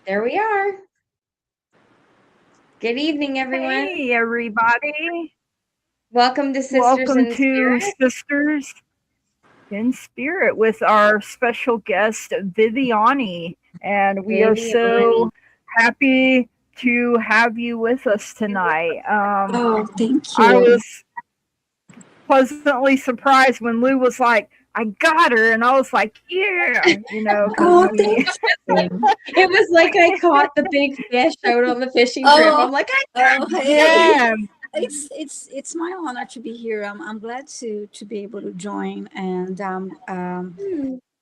There we are. Good evening, everyone. Hey, everybody. Welcome to Sisters Welcome in to Spirit. Sisters in Spirit with our special guest, Viviane. And we are Viviane. so happy to have you with us tonight. Oh, thank I you. was pleasantly surprised when Lou was like, I got her. And I was like, yeah, because Oh, we. thank you. It was like I caught the big fish out on the fishing trip. I'm Oh, like, oh, hey. Yeah, It's my honor to be here. I'm glad to be able to join, and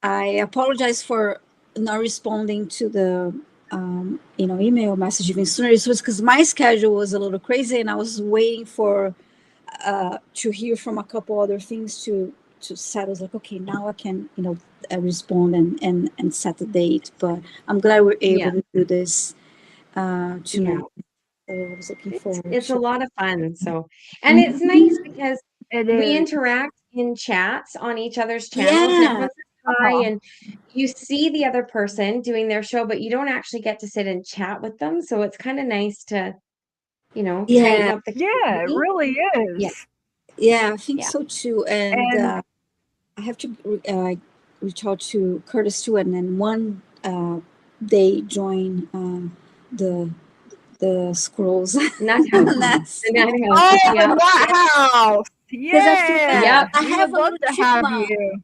I apologize for not responding to the email message even sooner. It was because my schedule was a little crazy, and I was waiting for to hear from a couple other things to set. I was like, okay, now I can respond and set the date. But I'm glad we're able yeah, to do this yeah. tonight. So I was looking forward It's a to. lot of fun. So, and it's nice Mhm. because it we is. interact in chats on each other's channels, and Yeah. everyone says hi, Uh-huh. and you see the other person doing their show, but you don't actually get to sit and chat with them. So it's kind of nice to, tighten Yeah. up the Yeah, it community. really Yeah, is. Yeah, I think yeah. so too. And And I have to reach out to Curtis too, and then one day join the scrolls Nut house. nest. The nut house. oh, the Yep. Nut House. Because I feel Yeah, Yep. I we have would a love little to have chipmunk. you.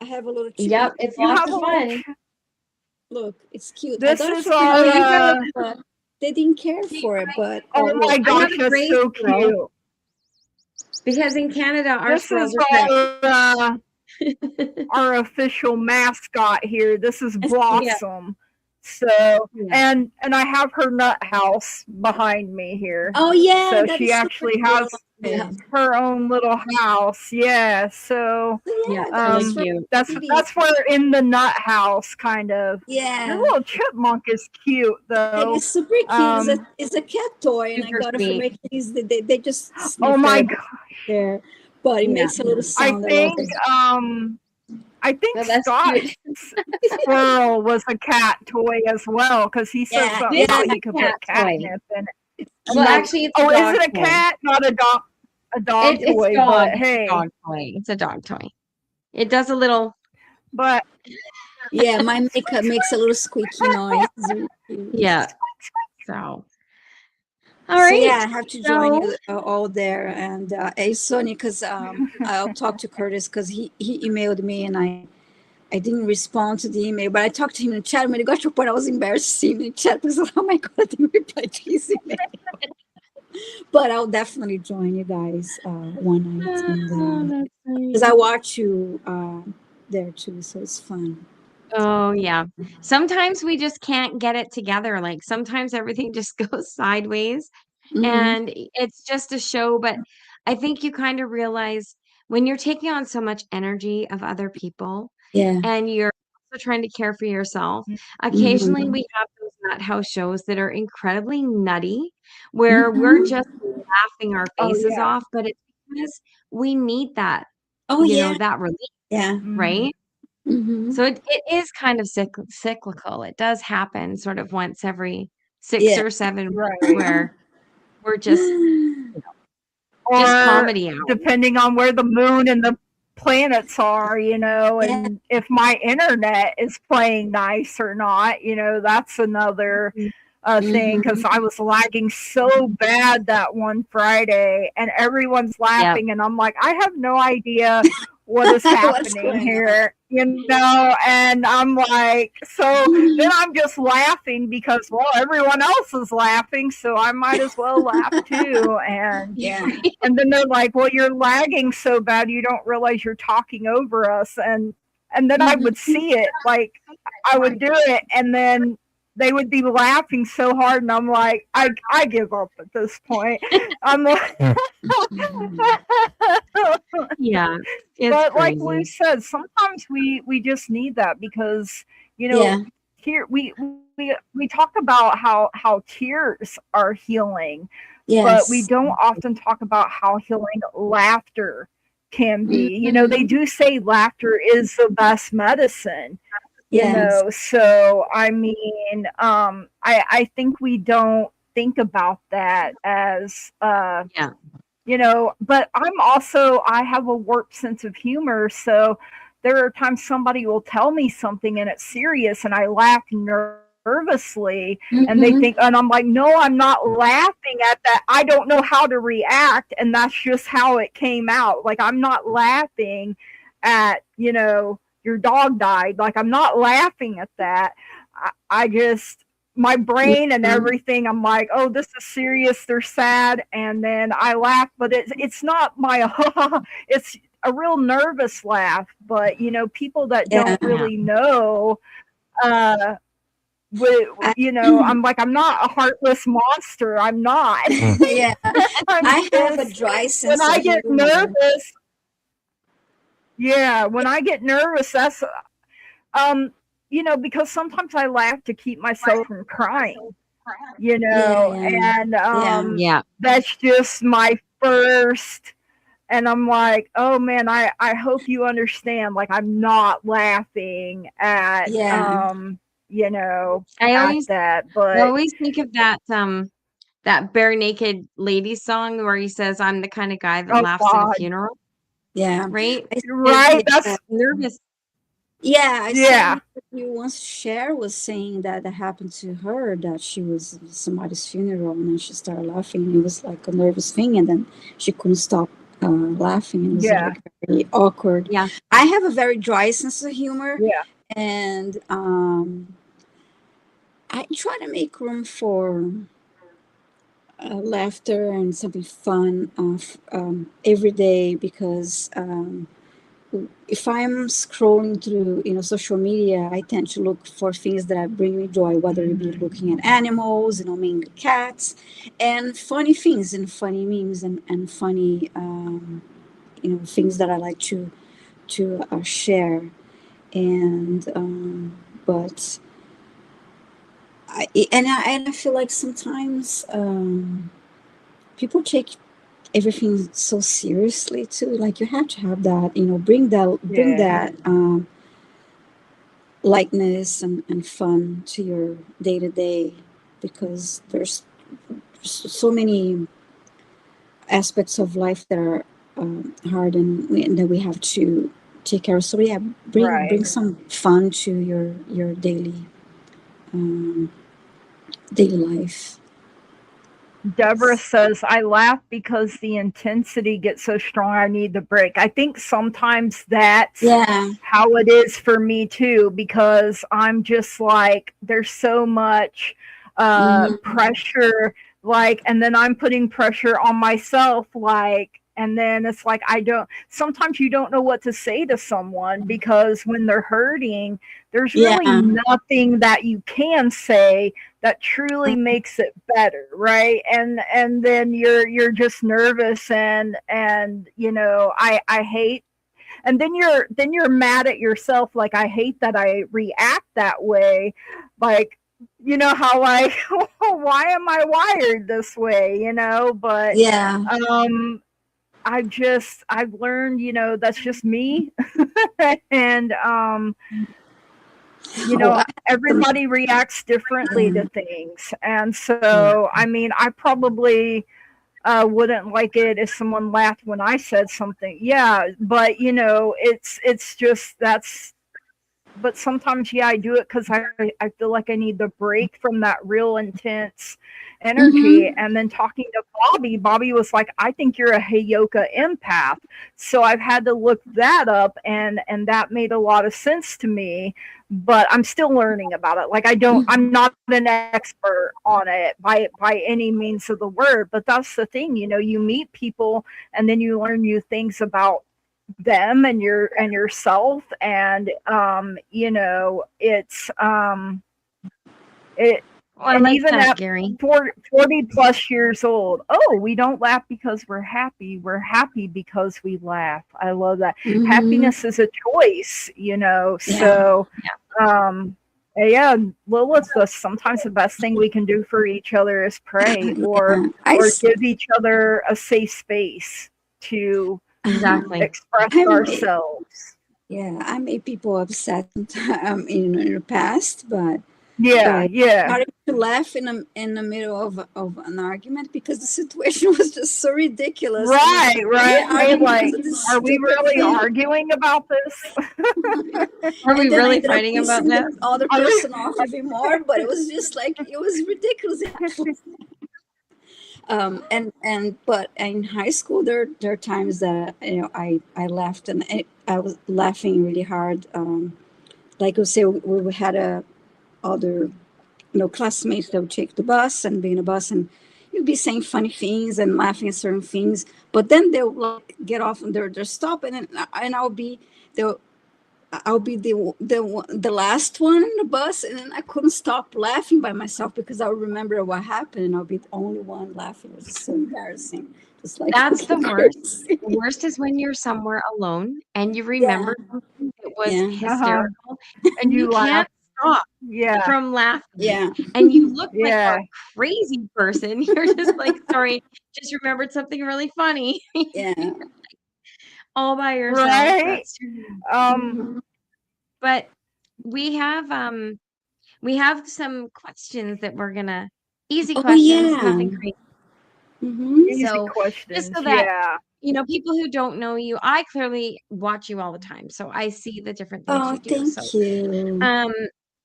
I have a little Yep. chipmunk. It's You lots have of a little. fun. Look, it's cute. I This got it is for my Oh, our. you have neighbor, but they didn't care see, for it. But Oh look, my I have gosh, a that's gray so squirrel cute. because in Canada our This squirrels is are gray. our official mascot here. This is Yeah. Blossom. So Yeah. and I have her nut house behind me here. oh yeah, So that she is super actually cute. I has love Yeah. it. her own little house. Yeah. So Yeah. Yeah, It's that really is um so cute. pretty. that's where in the nut house kind of. Your Yeah, little chipmunk is cute it though. is super cute. Um It's a cat toy, and I Super got it for sweet. my kids. They just oh sniff my it god. there, but it Yeah. makes a little I sound. I love think it. um I think So that's cute. Scott's squirrel was a cat toy as well because he said Yeah, something This yeah, about is you a could cat put toy. catnip in it. it's And Well, that cute. actually, it's a oh, is dog it a toy. cat, not a dog It's toy? dog. But It's a hey, dog toy. It's a dog toy. It does a little. but Yeah, my makeup makes a little squeaky noise. It's really cute. Yeah. So, all So right. yeah, I have to join So, you all there, and it's funny because I'll talk to Curtis because he emailed me and I didn't respond to the email, but I talked to him in chat. When it got to a point, I was embarrassed to see him in chat because oh my god, I didn't reply to his email. But I'll definitely join you guys one night, oh, and that's because funny. I watch you there too, so it's fun. Oh, yeah. Sometimes we just can't get it together. Like sometimes everything just goes sideways Hmm. and it's just a show. But I think you kind of realize when you're taking on so much energy of other people Yeah. and you're also trying to care for yourself, occasionally Hmm. we have those nut house shows that are incredibly nutty where we're Hmm. just laughing our oh faces yeah, off, but it's because we need that, Oh yeah, that relief, yeah. hmm right? Hmm. So it is kind of cyclical. It does happen sort of once every 6 Yeah. or 7 weeks right. where we're just Or comedy hour. depending on where the moon and the planets are, Yeah. and if my internet is playing nice or not, that's another thing because Hmm. I was lagging so bad that one Friday and everyone's Yep. laughing and I'm like, I have no idea what is What's happening going on? here, and I'm like, so then I'm just laughing because, well, everyone else is laughing, so I might as well laugh too. Yeah. And then they're like, well, you're lagging so bad you don't realize you're talking over us. And then I would Hmm. see it, like I would do it, and then they would be laughing so hard, and I'm like, I give up at this point. I'm like, Yeah. It's but like Lou crazy. said, sometimes we just need that because Yeah. here we talk about how tears are healing, but we Yes. don't often talk about how healing laughter can be. They Hmm. do say laughter is the best medicine, You Yes. know, so I mean, I think we don't think about that as Yeah. you know, but I have a warped sense of humor. So there are times somebody will tell me something and it's serious and I laugh nervously and they Mm-hmm. think, and I'm like, no, I'm not laughing at that. I don't know how to react. And that's just how it came out. Like, I'm not laughing at, you know, your dog died. Like, I'm not laughing at that. I just, my brain and Mm-hmm. everything, I'm like, oh, this is serious, they're sad, and then I laugh, but it's not my it's a real nervous laugh. But you know, people that Yeah. don't Yeah. really know, uh I, you know, I'm like, I'm not a heartless monster. I'm not. yeah. I'm I have a just, dry when sense of I get humor. nervous, yeah, when I get nervous, that's um you know, because sometimes I laugh to keep myself from crying, you Yeah, know, yeah, and yeah, Yeah. that's just my first, and I'm like, oh man, I hope you understand, like, I'm not laughing at yeah. you know, I at always that, I but always think of that Bare Naked Lady song where he says, "I'm the kind of guy that oh laughs at a god, funeral," Yeah. right? I said, right, yeah, that's Nervous. yeah, I said yeah, an interview once Cher was saying that that happened to her, that she was at somebody's funeral and then she started laughing. It was like a nervous thing, and then she couldn't stop laughing. It was yeah, like very awkward. Yeah. I have a very dry sense of humor, yeah, and I try to make room for laughter and something fun every day, because if I'm scrolling through, social media, I tend to look for things that bring me joy, whether it be looking at animals, mainly cats, and funny things and funny memes and funny, things that I like to share. And but I feel like sometimes people take everything so seriously too. Like, you have to have that, bring yeah. that lightness and fun to your day to day, because there's so many aspects of life that are hard, and that we have to take care of. So yeah, bring Right. some fun to your um, daily life. Deborah says, I laugh because the intensity gets so strong I need the break. I think sometimes that's Yeah. how it is for me too, because I'm just like, there's so much Hmm. pressure, like, and then I'm putting pressure on myself, like, and then it's like, sometimes you don't know what to say to someone, because when they're hurting, there's really Yeah. nothing that you can say that truly makes it better, right? And then you're just nervous, and you know, I hate, and then you're mad at yourself, like, I hate that I react that way, like, you know how, like, why am I wired this way, you know? But Yeah. um I've learned, you know, that's just me. And you Oh, know, everybody reacts differently yeah. to things. And Yeah. so, I mean, I probably wouldn't like it if someone laughed when I said something. Yeah, but you know, it's just, that's, but sometimes, yeah, I do it because I feel like I need the break from that real intense energy. Mm-hmm. And then talking to Bobby was like, I think you're a Heyoka empath. So I've had to look that up, and that made a lot of sense to me. But I'm still learning about it. Like, I'm not an expert on it by any means of the word. But that's the thing, you know, you meet people and then you learn new things about them and yourself, and you know, it's it Oh, I and like even that, at Gary. 40 plus years old, oh, we don't laugh because we're happy because we laugh. I love that. Mm-hmm. Happiness is a choice, you know. Yeah. So Yeah. yeah, Lilith, sometimes the best thing we can do for each other is pray, Yeah. or give each other a safe space to Uh, Exactly. express I'm ourselves. Yeah, I made people upset in the past, but Yeah, but yeah. started to laugh in the middle of an argument because the situation was just so ridiculous, and Right, we were right. arguing because Like, of this are we stupid really thing. arguing about this? Are we And then I really ended up fighting about pissing the this? other Are we? person off even more, but it was just like it was ridiculous actually. And but in high school there are times that I laughed, and I was laughing really hard. Like I say, we had a other classmates that would take the bus and be in a bus, and you'd be saying funny things and laughing at certain things, but then they'll like get off and they're stop, and they'll I'll be the last one in the bus, and then I couldn't stop laughing by myself because I would remember what happened, and I'll be the only one laughing. It was just so embarrassing, just like That's the looking worst. crazy. The worst is when you're somewhere alone and you Yeah, remember something that was yeah, Uh-huh. hysterical And and you you laugh. can't stop Yeah, from laughing, yeah, and you look like a yeah. crazy person. You're just like, "Sorry, just remembered something really funny." yeah. All by yourself. Right. That's true. Um, Mhm. But we have, we have some questions that we're gonna easy Oh questions, yeah. nothing crazy. Hmm. easy So, just questions. so that, Yeah. people who don't know you, I clearly watch you all the time, so I see the different things Oh, you do. So, thank you. um,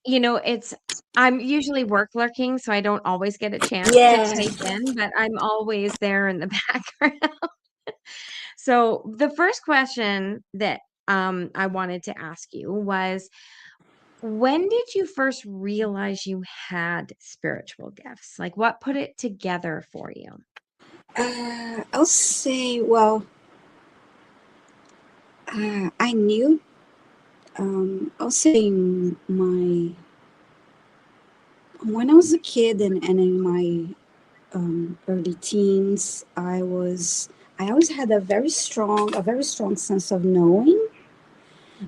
it's I'm usually work lurking, so I don't always get a chance to Yeah. type in, but I'm always there in the background. So, the first question that I wanted to ask you was, when did you first realize you had spiritual gifts? Like, what put it together for you? I'll say, well, I knew. I'll say my when I was a kid, and in my early teens, I always had a very strong sense of knowing,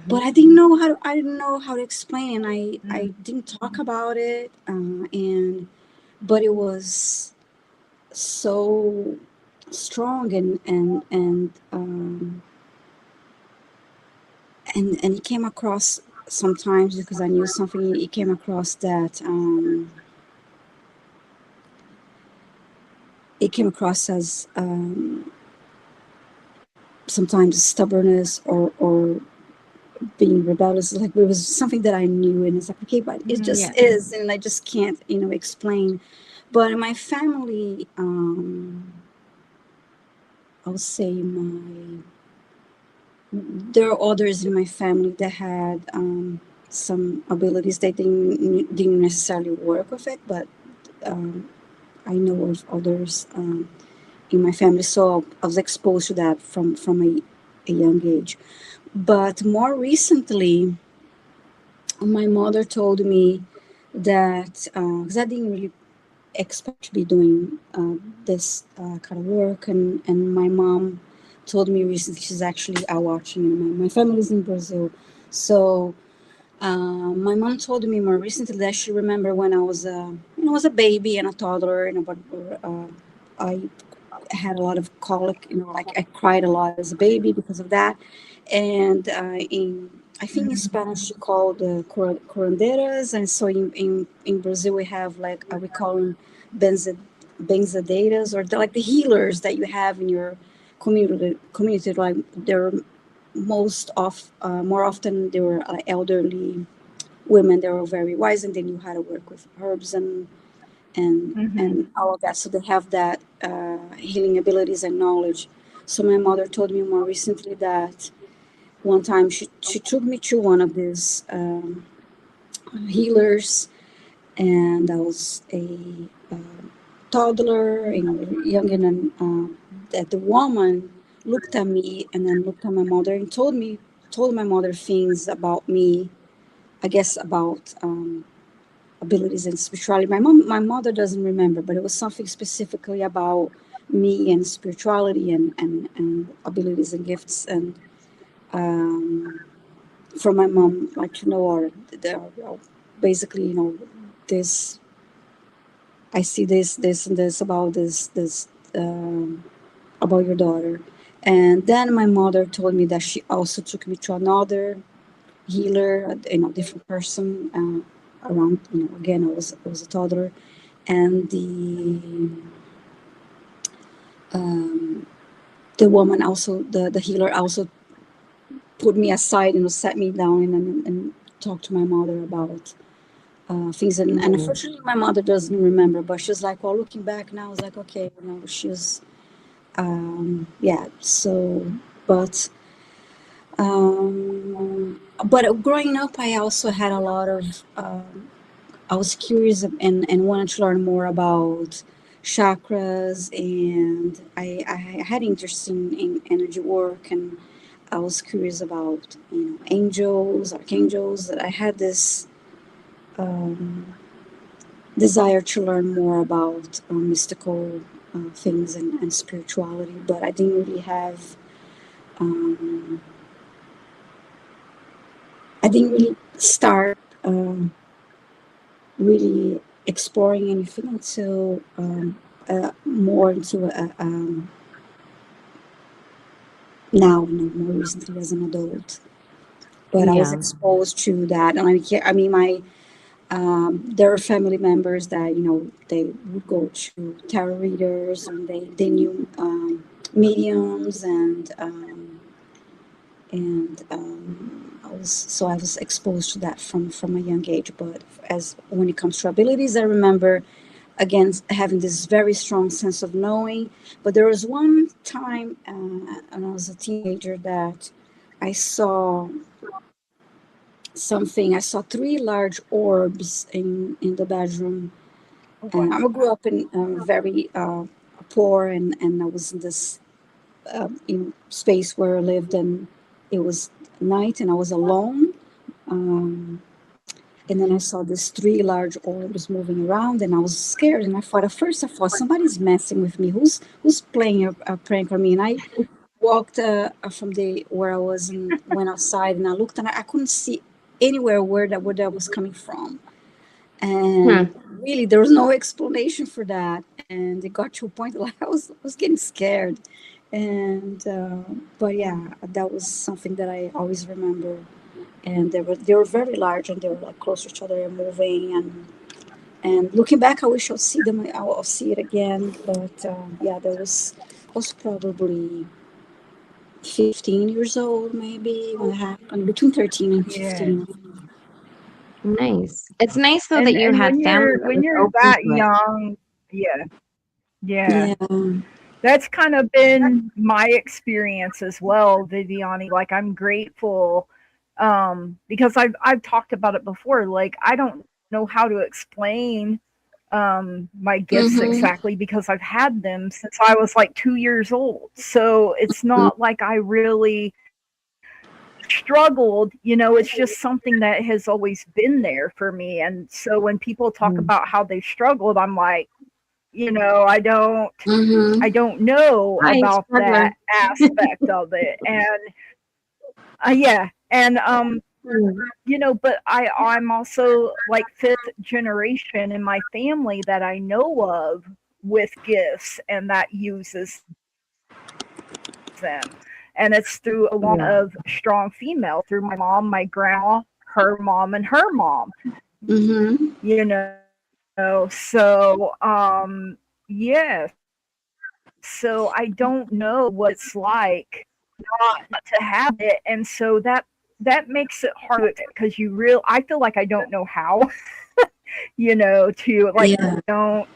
but Mhm. I didn't know how to explain, and I Mm. didn't talk about it, and but it was so strong, and it came across sometimes because I knew something. It came across that it came across as sometimes stubbornness or being rebellious. Like it was something that I knew, and it's like okay, but it Mm. just Yeah. is, and I just can't explain. But in my family, I'll say my there are others in my family that had some abilities that didn't necessarily work with it, but um, I know of others in my family, so I was exposed to that from a young age. But more recently, my mother told me that because I didn't really expect to be doing this kind of work, and my mom told me recently, she's actually out watching, and my family's in Brazil, so my mom told me more recently that she remembered when I was a baby and a toddler, but I had a lot of colic, like I cried a lot as a baby because of that. And in I think in Spanish she called curanderas, and so in Brazil we have like we call them benza, benzaderas, or like the healers that you have in your community. Like they're more often they were elderly women. They were very wise, and they knew how to work with herbs Mhm. and all of that. So they have that healing abilities and knowledge. So my mother told me more recently that one time she took me to one of these healers, and I was a toddler, young, and that the woman looked at me and then looked at my mother and told my mother things about me. I guess about abilities and spirituality. My mother doesn't remember, but it was something specifically about me and spirituality and abilities and gifts. And um, from my mom, like or basically, this I see this and this about this about your daughter, And then my mother told me that she also took me to another healer, different person around. Again, I was a toddler, and um, the woman also, the healer also put me aside and sat me down and talked to my mother about things. And Mm. unfortunately, my mother doesn't remember, but she's like, well, looking back now, I was like, okay, she's, yeah. So, but, but growing up, I also had a lot of, I was curious and wanted to learn more about chakras, and I had interest in energy work, and I was curious about angels, archangels. That I had this um, desire to learn more about mystical things and spirituality, but I didn't really have. Um, I didn't really start really exploring anything until more into now, more recently as an adult. But I was Yeah. exposed to that, and I mean, my there are family members that they would go to tarot readers, and they knew mediums, and I was exposed to that from a young age. But as when it comes to abilities, I remember again having this very strong sense of knowing. But there was one time when I was a teenager that I saw something. I saw three large orbs in the bedroom. Oh And I wow. grew up in very poor, and I was in this space where I lived, and it was night, and I was alone. Um, and then I saw these three large orbs moving around, and I was scared. And I thought, at first, I thought somebody's messing with me. Who's playing a prank on me? And I walked from the where I was and went outside, and I looked, and I couldn't see anywhere where that was coming from. And Hmm. really, there was no explanation for that. And it got to a point like I was getting scared. And but yeah, that was something that I always remember. And they were very large, and they were like close to each other and moving. And looking back, I wish I'll see them. I'll see it again. But yeah, I was probably 15 years old, maybe when it happened, between 13 and Yeah. 15. Nice. It's nice though that And you had family that when was you're open that to it. young, yeah, yeah. Yeah. That's kind of been my experience as well, Viviani. Like I'm grateful because I've talked about it before. Like I don't know how to explain my gifts Mm-hmm. exactly because I've had them since I was like 2 years old. So it's not like I really struggled, it's just something that has always been there for me. And so when people talk Mm. about how they struggled, I'm like, I don't I Mm-hmm. don't know Hi, about struggler. that aspect of it. And yeah, and Mm. but I'm also like fifth generation in my family that I know of with gifts and that uses them. And it's through a line Yeah. of strong female, through my mom, my grandma, her mom, and her mom. Mm-hmm. So yeah. So I don't know what it's like not to have it, and so that makes it hard because I feel like I don't know how, to like Yeah. don't,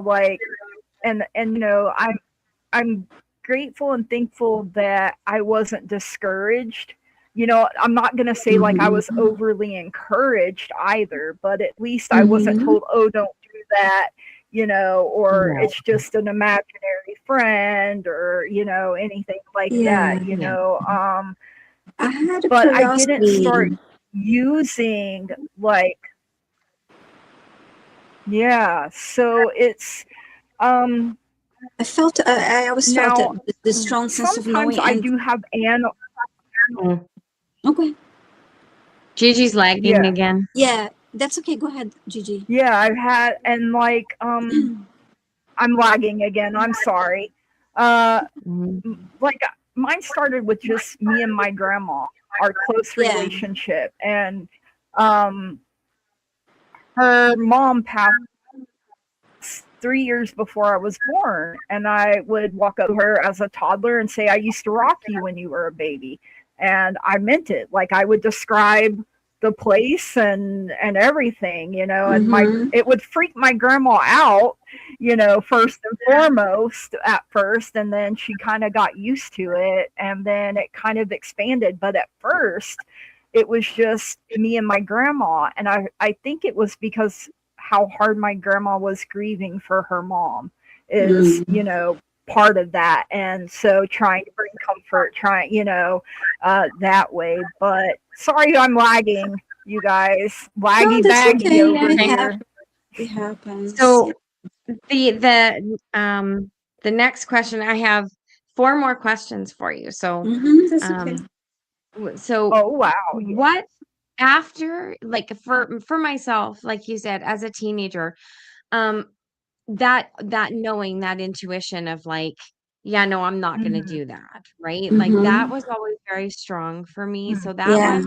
like and I'm grateful and thankful that I wasn't discouraged. I'm not going to say like I was Mm-hmm. overly encouraged either, but at least I wasn't Mm-hmm. told, oh, don't do that, or Yeah. it's just an imaginary friend or, anything like Yeah. that, Yeah. I had a but I didn't start curiosity. using like, yeah. So it's, um, I always felt that now the strong sense of sometimes knowing. I And do have Mm. okay, Gigi's lagging yeah. again. yeah, that's okay. Go ahead, Gigi. Yeah, I've had, and like, I'm lagging again. I'm sorry. Uh, Mhm. like mine started with just me and my grandma, our close Yeah. relationship, and um, her mom passed 3 years before I was born, and I would walk up to her as a toddler and say, "I used to rock you when you were a baby," and I meant it. Like I would describe the place and everything, and Mm-hmm. it would freak my grandma out, first and foremost at first, and then she kind of got used to it, and then it kind of expanded. But at first, it was just me and my grandma, and I think it was because how hard my grandma was grieving for her mom is, Mm. part of that. And so trying to bring comfort, that way. But sorry, I'm lagging, you guys. No, Laggy that's baggy okay. over Yeah, Okay. here. it happens. Yeah. So the next question, I have four more questions for you. So Mm-hmm. That's okay. um so Oh, wow. Yeah. what after, like, for myself, like you said, as a teenager, um that knowing, that intuition of like, yeah, no, I'm not going to Hmm. do that, right? Like that Mm-hmm. was always very strong for me. So Yeah.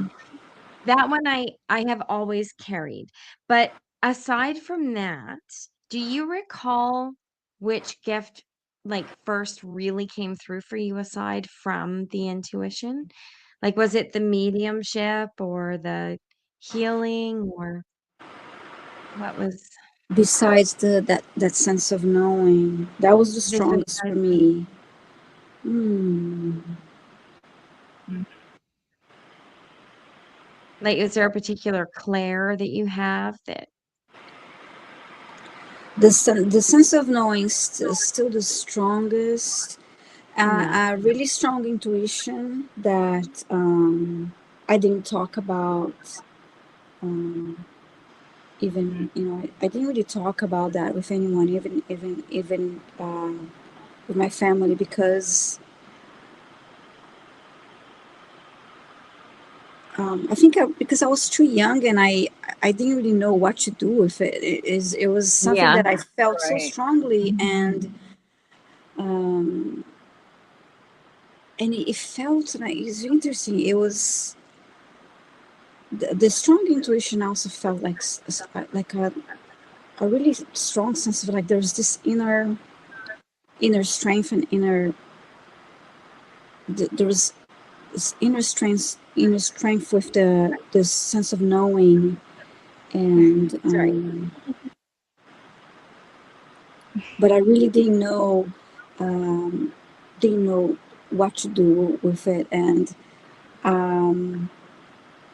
that one I have always carried. But aside from that, do you recall which gift like first really came through for you aside from the intuition? Like was it the mediumship or the healing, or what was Besides that sense of knowing, that was the this strongest for besides, me. Hmm. like, is there a particular clair that you have that The sense of knowing still the strongest. yeah. A really strong intuition that I didn't talk about. Um, even I didn't really talk about that with anyone, even with my family, because I think because I was too young and I didn't really know what to do with it. It was something Yeah. that I felt so Right. strongly, um, and it felt like it's interesting. It was the strong intuition also felt like like a really strong sense of like there's this inner strength and there was this inner strength with the sense of knowing, and Sorry. but I really um, didn't know what to do with it, and um,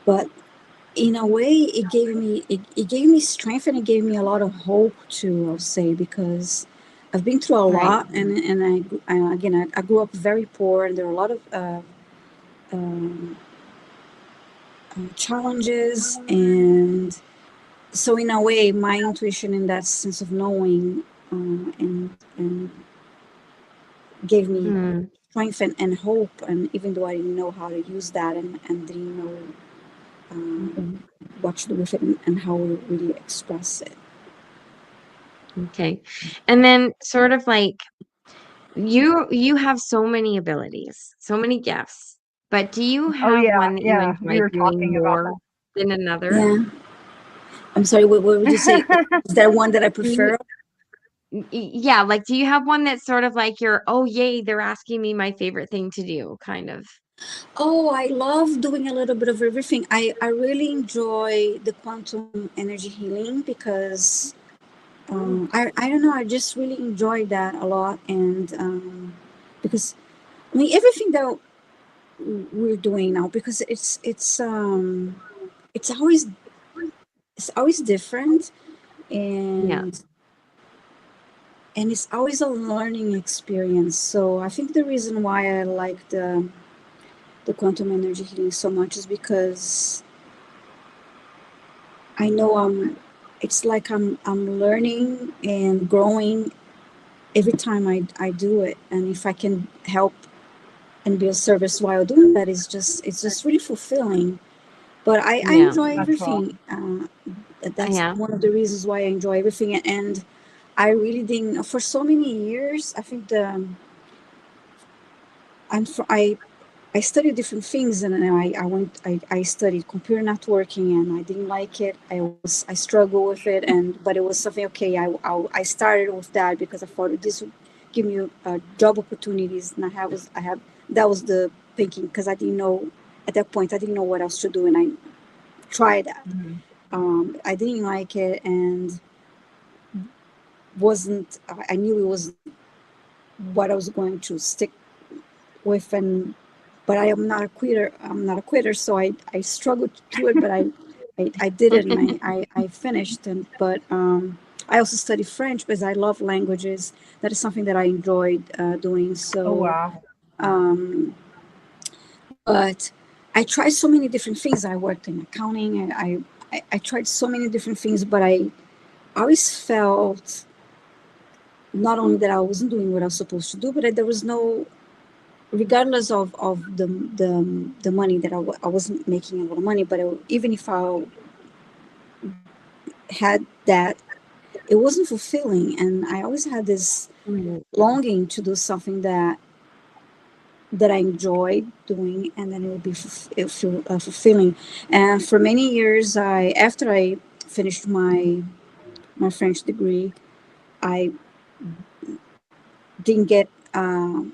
but in a way it gave me strength, and it gave me a lot of hope too, I'll say, because I've been through a Right. lot, and I grew up very poor, and there are a lot of um, challenges, and so in a way my intuition and that sense of knowing and gave me Mm. strength and hope, and even though I didn't know how to use that, and didn't know Okay. what to do with it, and how to really express it. Okay. And then sort of like you have so many abilities, so many gifts, but do you Oh, have yeah. one that you Yeah. We enjoy were doing talking about more than another? Yeah, I'm sorry, what would you say? that. Is there one that I Do you prefer? yeah, like do you have one that's sort of like your, oh yay, they're asking me my favorite thing to do kind of? Oh, I love doing a little bit of everything. I really enjoy the quantum energy healing because I don't know, I just really enjoy that a lot, and because I mean everything that we're doing now, because it's always it's always different, Yeah. and it's always a learning experience. So I think the reason why I like the quantum energy healing so much is because I know it's like I'm learning and growing every time I do it, and if I can help and be of service while doing that, it's just really fulfilling. But I Yeah. enjoy That's all. everything. That's Yeah. one of the reasons why I enjoy everything, and I really didn't for so many years. I think I studied different things, and then I studied computer networking, and I didn't like it. I struggled with it, but it was something. Okay, I started with that because I thought this would give me job opportunities, and I have that was the thinking, because I didn't know at that point, I didn't know what else to do, and I tried that. Mhm. I didn't like it, and wasn't I knew it was what I was going to stick with, and but I am not a quitter. I'm not a quitter, so I struggled through it, but I did it, and I finished. And but I also study French because I love languages. That is something that I enjoyed doing. Oh So, wow. um, but I tried so many different things. I worked in accounting, and I tried so many different things, but I always felt not only that I wasn't doing what I was supposed to do, but that there was no, regardless of the money that I wasn't making a lot of money, but even if I had that, it wasn't fulfilling. And I always had this Right. longing to do something that I enjoyed doing, and then it would be fulfilling. And for many years, after I finished my French degree, I didn't get. I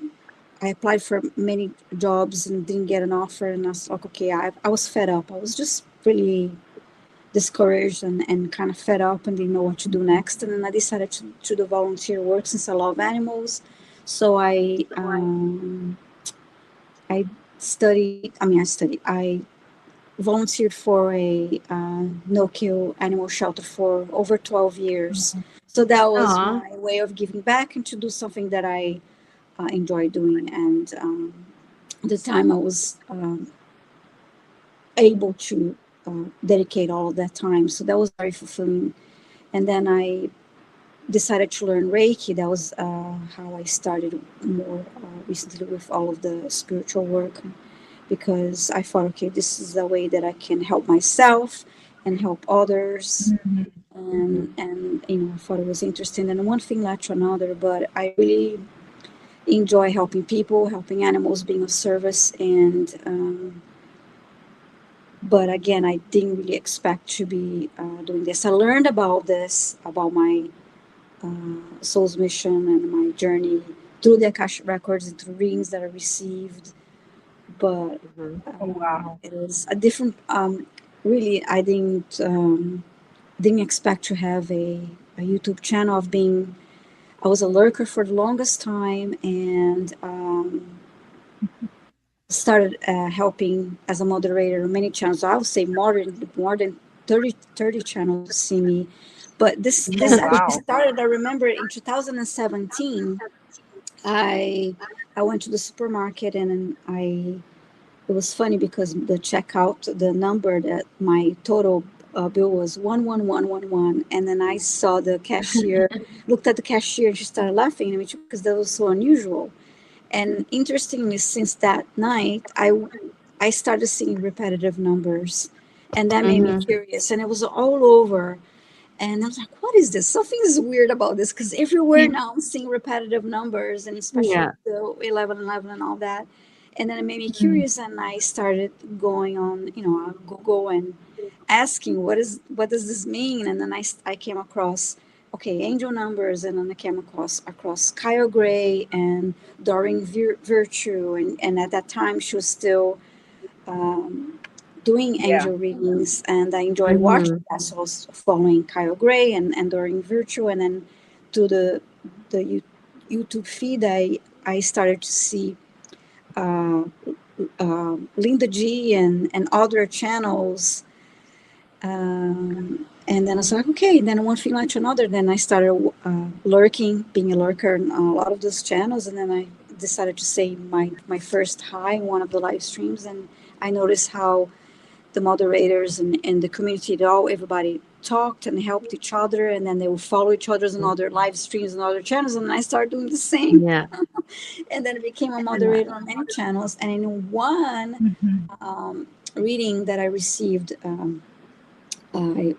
applied for many jobs and didn't get an offer, and I was like, okay, I was fed up. I was just really discouraged and kind of fed up and didn't know what to do next. And then I decided to do volunteer work since I love animals. So I studied. I mean, I studied. I volunteered for a no-kill animal shelter for over 12 years. So that was Aw. my way of giving back and to do something that I enjoy doing. And at the time, I was able to dedicate all of that time. So that was very fulfilling. And then I decided to learn Reiki. That was how I started more recently with all of the spiritual work, because I thought, okay, this is a way that I can help myself and help others. Mhm. Mhm. And I thought it was interesting. And one thing led to another, but I really enjoy helping people, helping animals, being of service. And but again, I didn't really expect to be doing this. I learned about this, about my soul's mission and my journey through the Akashic records and through readings that I received. But Mhm. Oh wow. it is a different. Really, I didn't expect to have a YouTube channel of being. I was a lurker for the longest time, and started helping as a moderator on many channels. I would say more than 30 channels see me. But this Oh actually wow. started. I remember in 2017. I I went to the supermarket, and then it was funny because the number that my total bill was 11111, and then I saw the cashier, looked at the cashier, and she started laughing at me because that was so unusual. And interestingly, since that night, I started seeing repetitive numbers, and that made me Mhm. curious. And it was all over, and I was like, what is this? Something is weird about this, because everywhere now I'm seeing repetitive numbers, and especially Yeah. with the 1111 and all that. And then it made me Mhm. curious, and I started going on, Google, and asking, what does this mean? And then I came across, okay, angel numbers, and then I came across Kyle Gray and Doreen Virtue, and at that time she was still um, doing Yeah. angel readings, and I enjoyed watching Mhm. that. So I was following Kyle Gray and Doreen Virtue, and then to the YouTube feed, I started to see uh, Linda G and other channels. And then I was like, okay. And then one thing led to another. Then I started lurking, being a lurker in a lot of those channels. And then I decided to say my first hi in one of the live streams. And I noticed how the moderators and the community, everybody talked and helped each other. And then they would follow each other's and other live streams and other channels. And I started doing the same. Yeah. And then I became a Yeah. moderator on many channels. And in one Mhm. reading that I received, I,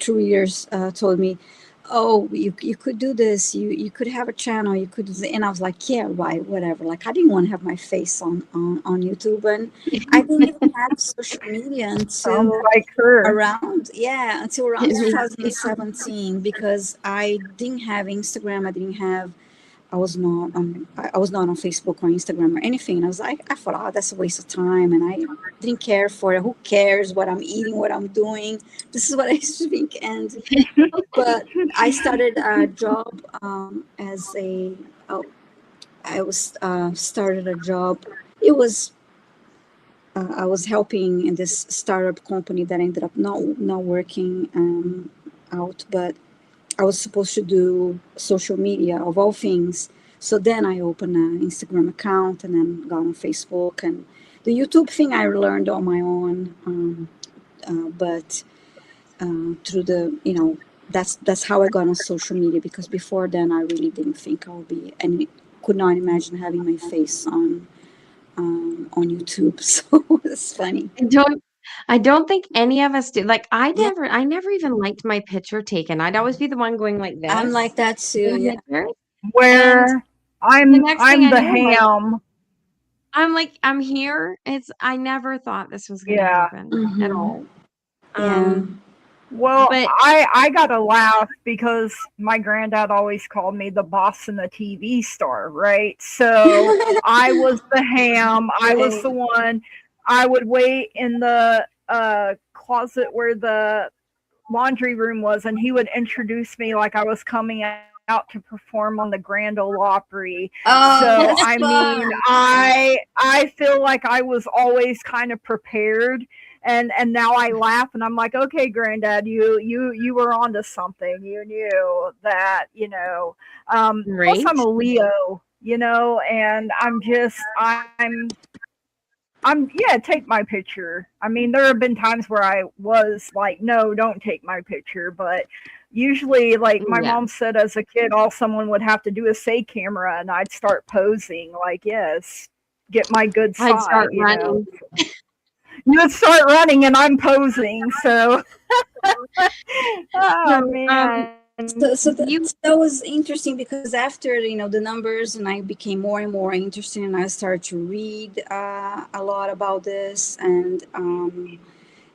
2 years told me, oh, you could do this, you could have a channel, you could do and I was like, yeah, right, whatever. Like I didn't want to have my face on YouTube, and I didn't even have social media Sounds until like her. around, yeah, until around 2017, because I didn't have Instagram, I was not on Facebook or Instagram or anything. And I thought, oh, that's a waste of time. And I didn't care for it. Who cares what I'm eating, what I'm doing? This is what I used to think. But I started a job as oh, I was started a job. It was I was helping in this startup company that ended up not working out, but I was supposed to do social media of all things. So then I opened an Instagram account and then got on Facebook, and the YouTube thing I learned on my own. But through the, that's how I got on social media, because before then I really didn't think I would be, and could not imagine having my face on YouTube. So it's funny. I don't I don't think any of us do. Like Yeah, I never even liked my picture taken. I'd always be the one going like I'm this like that too. in the Yeah. picture. And Where the next thing I'm I the knew, ham. I'm like, I'm here. I never thought this was gonna Yeah. happen at Hmm. all. Yeah. Um, Well, but I gotta laugh because my granddad always called me the boss and the TV star, right? So I was the ham. I was Right. the one. I would wait in the closet where the laundry room was, and he would introduce me like I was coming out to perform on the Grand Ole Opry. So Oh, I that's mean, fun. I feel like I was always kind of prepared, and now I laugh and I'm like, okay, Granddad, you were onto something. You knew that, Plus, I'm right? a Leo, and yeah, take my picture. I mean, there have been times where I was like, no, don't take my picture. But usually, like my Yeah. mom said as a kid, all someone would have to do is say camera and I'd start posing, like, yes, get my good I'd side, start running. You would start running and I'm posing. So, oh, So, man. you That was interesting, because after the numbers, and I became more and more interested, and I started to read a lot about this, and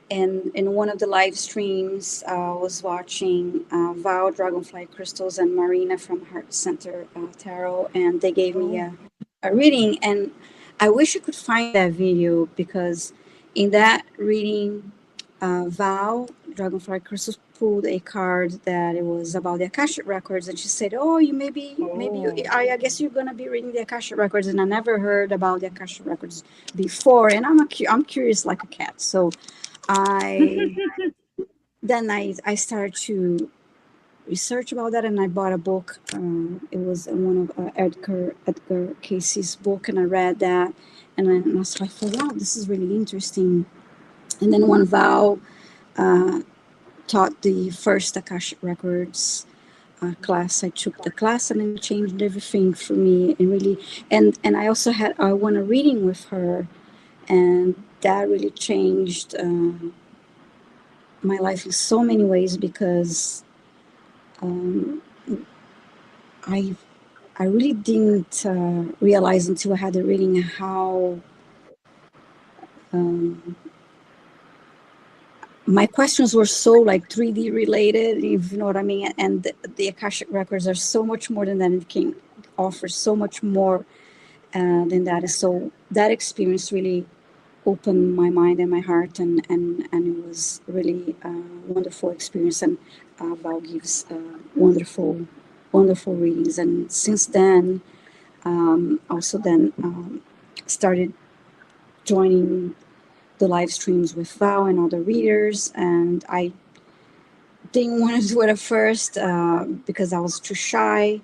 in one of the live streams, I was watching Val, Dragonfly Crystals, and Marina from Heart Center Tarot, and they gave me Oh, a reading, and I wish I could find that video, because in that reading, Val, Dragonfly Crystals, pulled a card that it was about the Akashic records, and she said, "Oh, maybe you, oh. I guess you're gonna be reading the Akashic records," and I never heard about the Akashic records before, and I'm curious like a cat, so I I started to research about that, and I bought a book. It was one of Edgar Casey's book, and I read that, and I was like, oh, wow, this is really interesting. And then one Val uh, taught the first Akashic Records class. I took the class, and it changed everything for me, and really, and I also had I won a reading with her, and that really changed my life in so many ways, because um, I I really didn't realize until I had the reading how um, my questions were so like 3D related, if you know what I mean. And the Akashic records are so much more than that. It can offer so much more than that. So that experience really opened my mind and my heart, and it was really a wonderful experience. And Val gives wonderful readings. And since then, also then started joining the live streams with Val and other readers. And I didn't want to do it at first because I was too shy.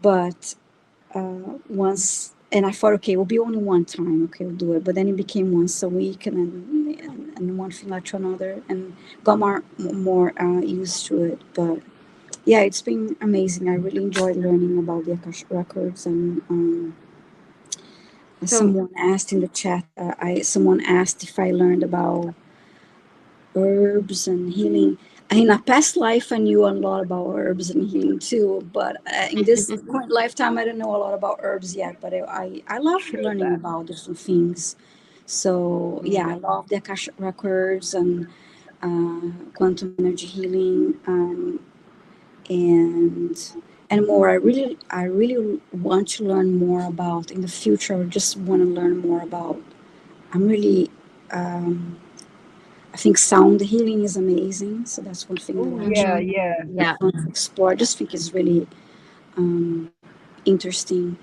But once, and I thought, okay, it will be only one time. Okay, we'll do it. But then it became once a week, and then and one thing led to another, and got more used to it. But yeah, it's been amazing. I really enjoyed learning about the Akashic records, and so someone asked in the chat. Someone asked if I learned about herbs and healing. in a past life, I knew a lot about herbs and healing too, but in this current lifetime, I don't know a lot about herbs yet. But I love Sure learning that. about different things. So yeah, I love the Akashic records and quantum energy healing, and more. I really want to learn more about in the future. I just want to learn more about. I'm really. Um, I think sound healing is amazing. So that's one thing that Oh yeah, Mhm. yeah. I Yeah. want to explore. I just think it's really interesting.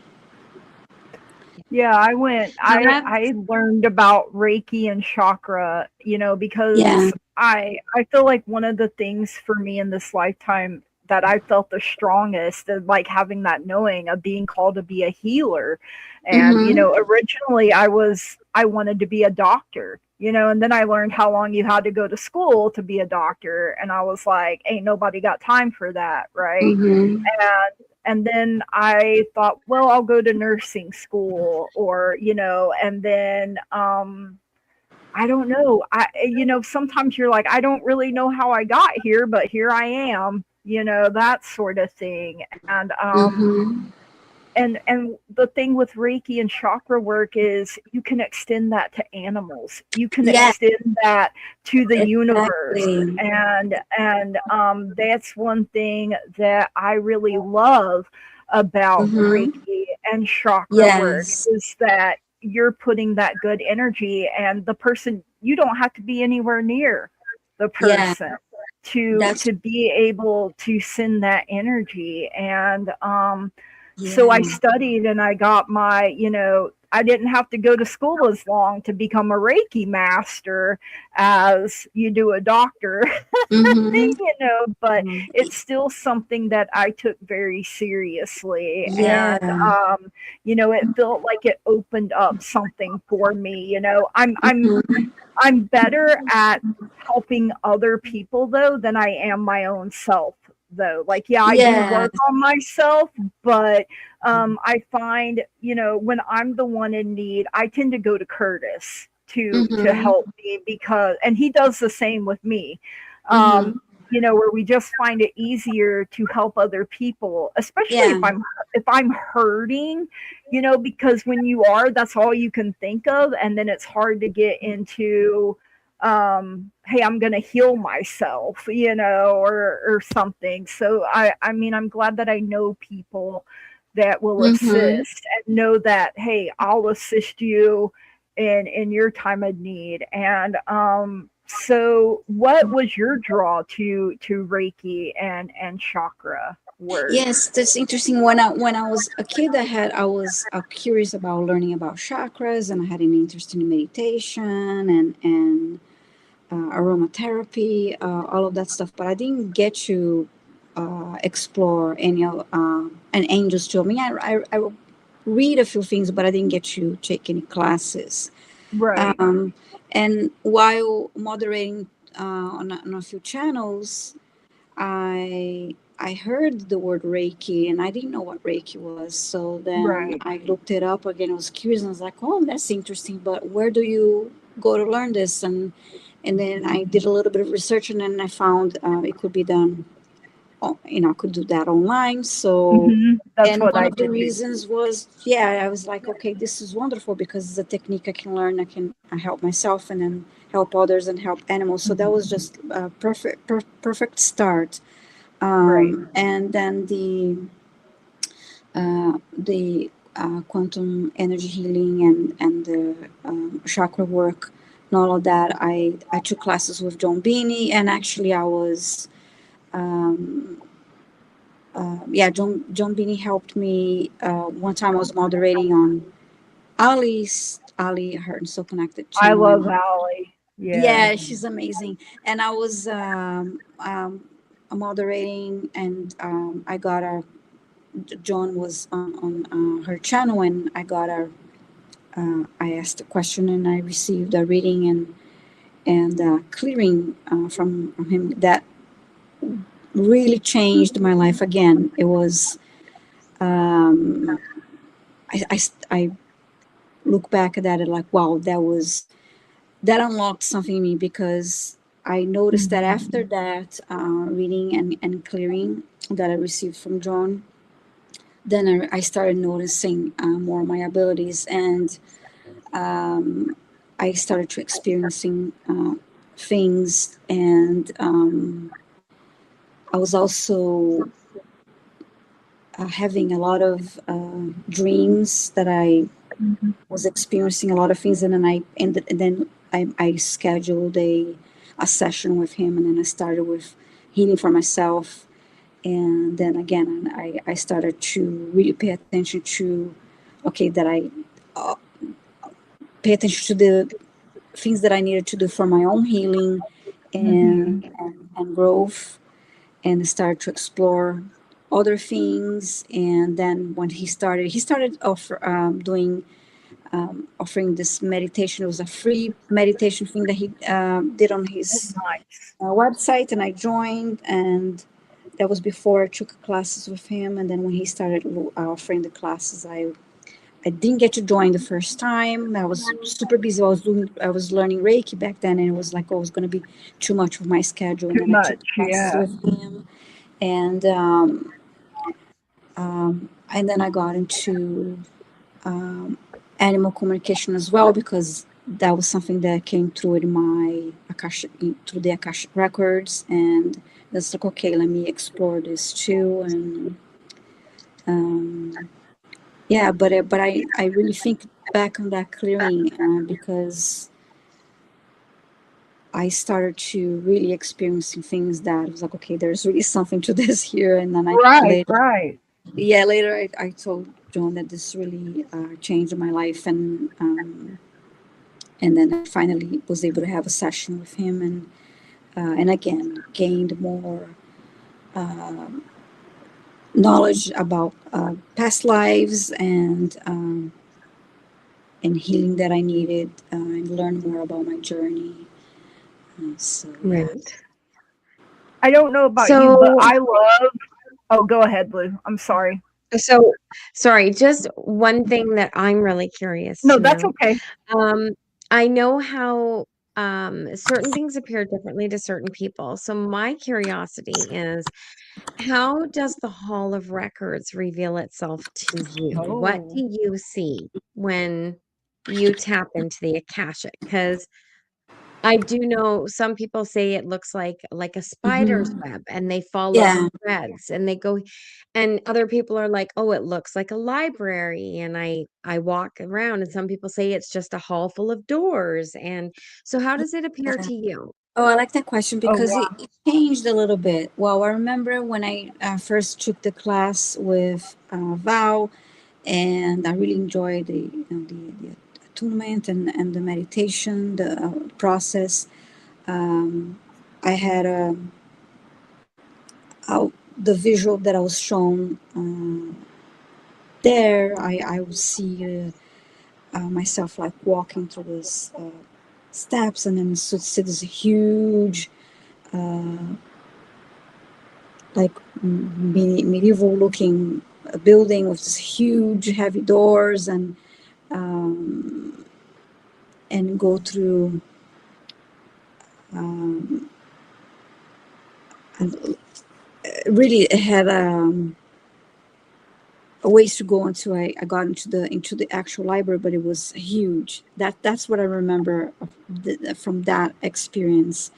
Yeah, I went So I that's learned about Reiki and chakra, Yeah. because I feel like one of the things for me in this lifetime that I felt the strongest is like having that knowing of being called to be a healer. And, Mm-hmm. originally I wanted to be a doctor, and then I learned how long you had to go to school to be a doctor, and I was like, ain't nobody got time for that, right? Mm-hmm. And then I thought, well, I'll go to nursing school, or, and then I don't know. Sometimes you're like, I don't really know how I got here, but here I am, that sort of thing. Mm-hmm. And the thing with Reiki and chakra work is you can extend that to animals. You can Yeah, extend that to the universe. exactly. And that's one thing that I really love about Mm-hmm. Reiki and chakra work Yes. is that you're putting that good energy, and the person, you don't have to be anywhere near the Yeah. person to That's to be able to send that energy. And so I yeah. studied and I got my, I didn't have to go to school as long to become a Reiki master as you do a doctor, Mm-hmm. but mhm. it's still something that I took very seriously. And, Yeah. it felt like it opened up something for me. Mm-hmm. I'm better at helping other people though than I am my own self though. Like, yeah, I do Yes. work on myself, but I find, when I'm the one in need, I tend to go to Curtis to Mm-hmm. help me, because and he does the same with me. Mm-hmm. Um where we just find it easier to help other people, especially Yeah. if I'm hurting, because when you are, that's all you can think of, and then it's hard to get into, hey, I'm going to heal myself, or something. So I mean, I'm glad that I know people that will Mm-hmm. assist, and know that, hey, I'll assist you in your time of need. And so what was your draw to Reiki and chakra work? Yes, that's interesting. When I was a kid, I was curious about learning about chakras, and I had an interest in meditation and aromatherapy, all of that stuff. But I didn't get to explore any of an angels too. I mean, I read a few things, but I didn't get to take any classes. Right. Um, and while moderating on a few channels, I heard the word Reiki and I didn't know what Reiki was. So then Right. I looked it up again. I was curious and I was like, oh, that's interesting. But where do you go to learn this? And then I did a little bit of research and then I found it could be done. I could do that online. So, That's and what one I of the did too. reasons was, yeah, I was like, okay, this is wonderful because it's a technique I can learn. I help myself and then help others and help animals. So that was just a perfect start. Right. And then the quantum energy healing and the chakra work and all of that. I took classes with John Beanie, and actually I was um, yeah, John Beanie helped me. One time I was moderating on Ali Heart and So Connected I channel, love and Allie. Yeah. yeah, she's amazing. And I was moderating, and I got a John was on her channel, and I got a I asked a question, and I received a reading and clearing from him that really changed my life again. It was um, I look back at that and like, wow, that unlocked something in me because I noticed that after that reading and clearing that I received from John, then I started noticing more of my abilities, and I started to experiencing things, and I was also having a lot of dreams that I was experiencing a lot of things, and then I scheduled a session with him, and then I started with healing for myself, and then again I started to really pay attention to, okay, that I pay attention to the things that I needed to do for my own healing and growth, and start to explore other things. And then when he started doing offering this meditation. It was a free meditation thing that he did on his Nice. website, and I joined, and that was before I took classes with him. And then when he started offering the classes, I didn't get to join the first time. I was super busy. I was learning Reiki back then, and it was like, oh, it was going to be too much of my schedule. And Too then I took much. classes Yeah. with him, and then I got into animal communication as well, because that was something that came through in my Akasha, through the Akasha records, and that's like, okay, let me explore this too. And yeah, but I really think back on that clearing because I started to really experiencing things that was like, okay, there's really something to this here. And then I Right. later, Right. yeah, later I told John that this really changed my life, and then I finally was able to have a session with him, and again gained more knowledge about past lives and healing that I needed, and learn more about my journey. So yeah. Right. I don't know about you, but So I love. Oh, go ahead, Blue. I'm sorry. so sorry, just one thing that I'm really curious No, to that's know. okay. Um, I know how certain things appear differently to certain people. So my curiosity is, how does the Hall of Records reveal itself to you? What Oh. do you see when you tap into the Akashic? Because I do know some people say it looks like a spider's Mhm. web, and they follow the Yeah. threads, and they go, and other people are like, "Oh, it looks like a library," and I walk around, and some people say it's just a hall full of doors. And so how does it appear Yeah. to you? Oh, I like that question Oh because wow. it changed a little bit. Well, I remember when I first took the class with Val, and I really enjoyed the attunement and the meditation, the process. Um, I had the visual that I was shown there. I would see myself like walking through these steps, and then see this huge, like medieval looking building with this huge heavy doors, um, and go through. Um, and really, it had a ways to go into. I got into the actual library, but it was huge. That's what I remember from that experience.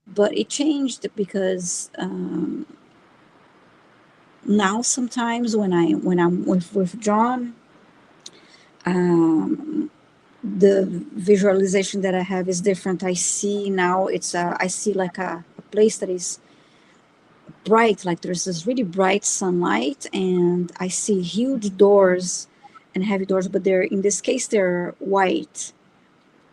But it changed because now sometimes when I'm with John, um, the visualization that I have is different. I see now I see like a place that is bright, like there's this really bright sunlight, and I see huge doors and heavy doors, but they're, in this case, they're white.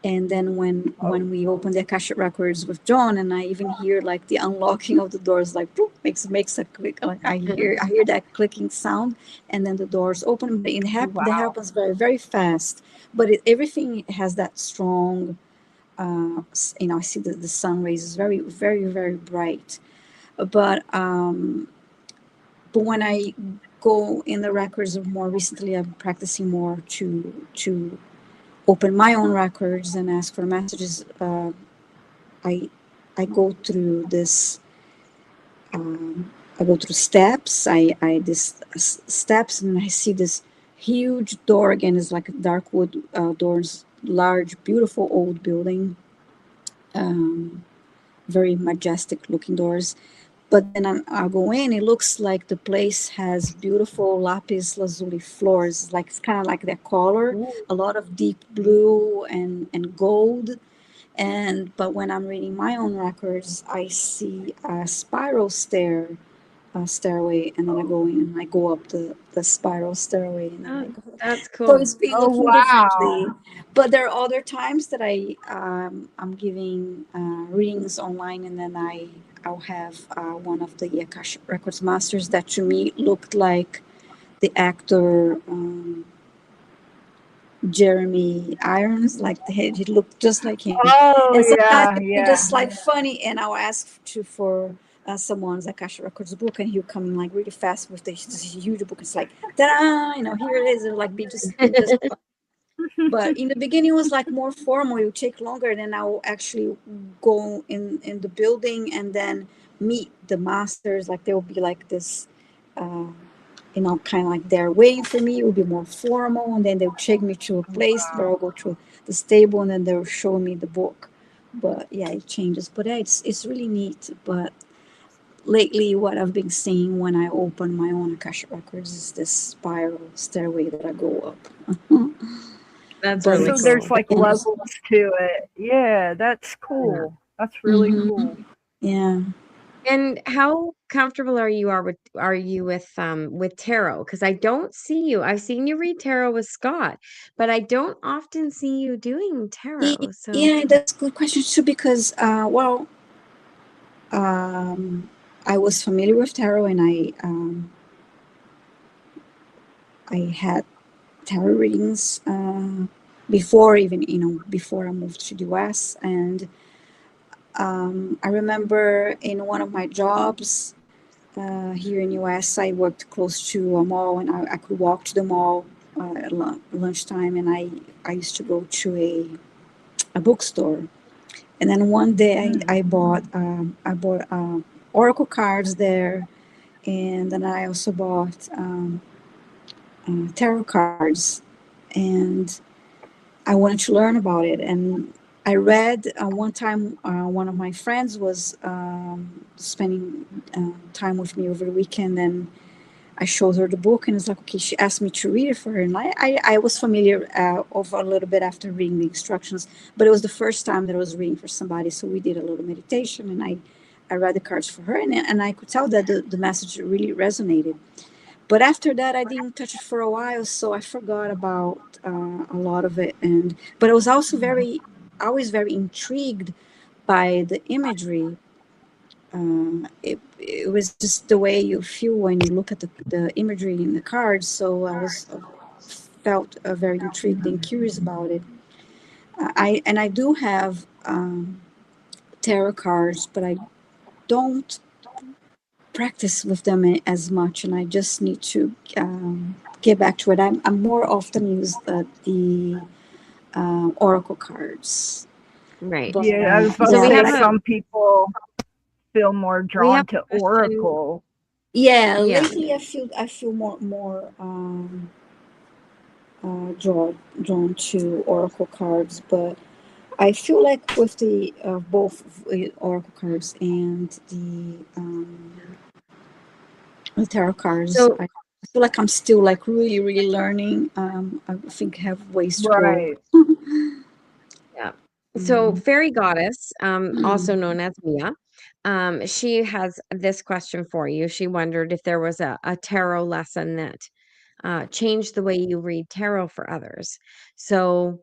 And then Oh when we open the Akashic records with John, and I even hear like the unlocking of the doors, like boop, makes a click, like I hear that clicking sound, and then the doors open. But that wow. happens very very fast. But everything has that strong. I see the sun rays is very very very bright, but when I go in the records of more recently, I'm practicing more to open my own records and ask for messages. I I go through this. I go through steps. I this steps, and I see this huge door again. It's like a dark wood doors, large, beautiful old building, very majestic looking doors. But then I go in, it looks like the place has beautiful lapis lazuli floors. Like it's kind of like their color, Ooh, a lot of deep blue and gold. And but when I'm reading my own records, I see a spiral stairway, and then I go in and I go up the spiral stairway, and then I oh, go. that's So cool. it's been Oh looking wow. differently. But there are other times that I'm giving readings online, and then I'll have one of the Akashic Records masters that to me looked like the actor Jeremy Irons, like the head, he looked just like him. Oh And sometimes yeah, it'd be yeah. just like funny, and I'll ask for someone's Akasha Records book, and he'll come in like really fast with this huge book. It's like, ta-da, here it is. It'll like be just. But in the beginning, it was like more formal. It would take longer, and then I'll actually go in the building and then meet the masters. Like there will be like this. Uh, kind of like they're waiting for me. It will be more formal, and then they'll take me to a place where I'll go to the stable, and then they'll show me the book. But yeah, it changes. But yeah, it's really neat. But lately, what I've been seeing when I open my own Akasha Records is this spiral stairway that I go up. That's But really So it's there's cool. like again, levels to it. Yeah, that's Yeah. cool. That's really mm-hmm, cool. yeah. And how comfortable are you with tarot? Because I don't see you. I've seen you read tarot with Scott, but I don't often see you doing tarot. So Yeah, that's a good question too because well, um, I was familiar with tarot, and I had tarot readings before, even before I moved to the US. And I remember in one of my jobs here in US, I worked close to a mall, and I could walk to the mall at lunchtime, and I used to go to a bookstore. And then one day Mm. I bought oracle cards there, and then I also bought tarot cards, and I wanted to learn about it. And I read one time, one of my friends was spending time with me over the weekend, and I showed her the book, and it's like, okay, she asked me to read it for her. And I was familiar of a little bit after reading the instructions, but it was the first time that I was reading for somebody. So we did a little meditation, and I read the cards for her, and I could tell that the message really resonated. But after that, I didn't touch it for a while, so I forgot about a lot of it. And but I was also always very intrigued by the imagery. It was just the way you feel when you look at the imagery in the cards. So I was felt very intrigued and curious about it. I do have tarot cards, but I don't practice with them as much, and I just need to get back to it. I'm more often use the oracle cards, right. but Yeah, I was about So to yeah, we say have like a some people feel more we have drawn to a question. Oracle. yeah. Yeah. Lately, I feel more drawn to oracle cards, but I feel like with the both oracle cards and the tarot cards, So I feel like I'm still like really learning. I think I have ways to go. Right. yeah. So Mm. fairy goddess, also Mm. known as Mia, she has this question for you. She wondered if there was a tarot lesson that changed the way you read tarot for others. So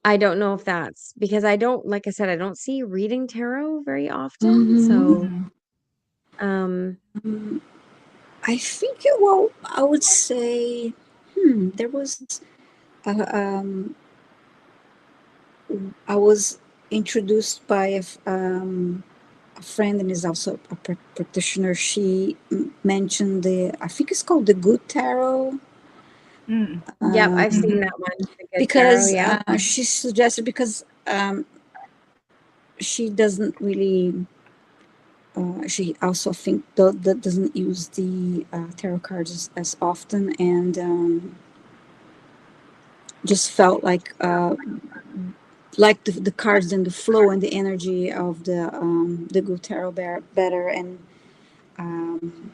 I don't know if that's because I don't, like I said, I don't see you reading tarot very often. Mhm. So, Mhm. um, Um, I think, well, I would say, there was, uh, um, I was introduced by a friend, and is also a practitioner. She mentioned I think it's called the Good Tarot, Mm. yep, I've um, seen Mhm. that one. The good tarot, because yeah. she suggested, because she doesn't really. She also doesn't use the tarot cards as often, and just felt like the cards and the flow and the energy of the good tarot better, and um,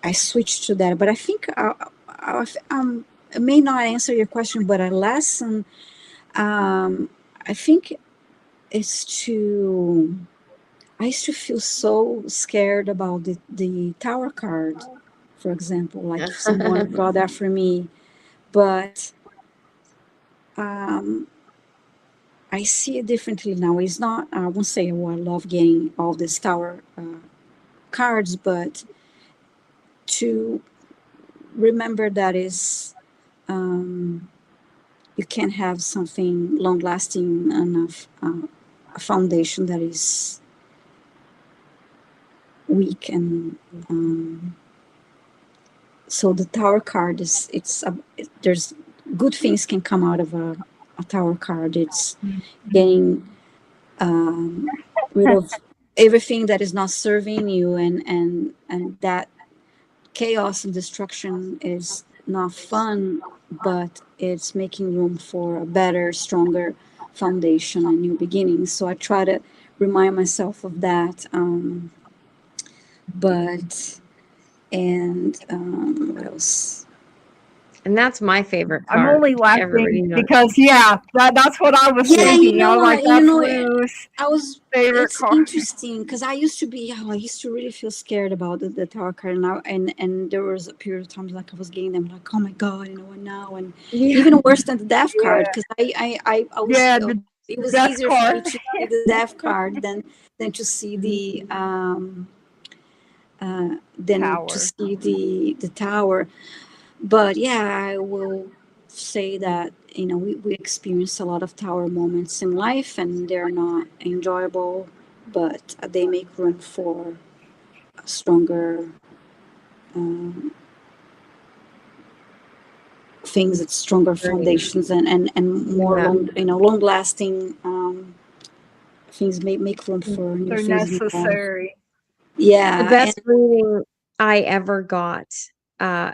I switched to that. But I think I may not answer your question, but a lesson, I think, is to. I used to feel so scared about the tower card, for example, like if someone brought that for me. But um, I see it differently now. It's not, I won't say, oh, I love getting all these tower cards, but to remember that is, um, you can have something long lasting enough, a foundation that is weak. And so the tower card is, there's good things can come out of a tower card. It's getting rid of everything that is not serving you, and that chaos and destruction is not fun, but it's making room for a better, stronger foundation and new beginnings. So I try to remind myself of that. But and what else? And that's my favorite I'm card. only Everybody laughing knows. because that's what I was Yeah, thinking. I was like, that's Lou's I was. favorite It's card. interesting because I used to be. Oh, I used to really feel scared about the tarot card, and and there was a period of times like I was getting them like, oh my god, what now? And Yeah. even worse than the death card, Yeah, because I was. yeah, the It was death easier for me card. to see the death card than to see Tower. the tower. But yeah, I will say that we experience a lot of tower moments in life, and they're not enjoyable, but they make room for stronger um, things, that stronger Right. foundations, and more Yeah. long lasting things. Make room for new They're things in your life. necessary. The Yeah, and best reading I ever got, uh,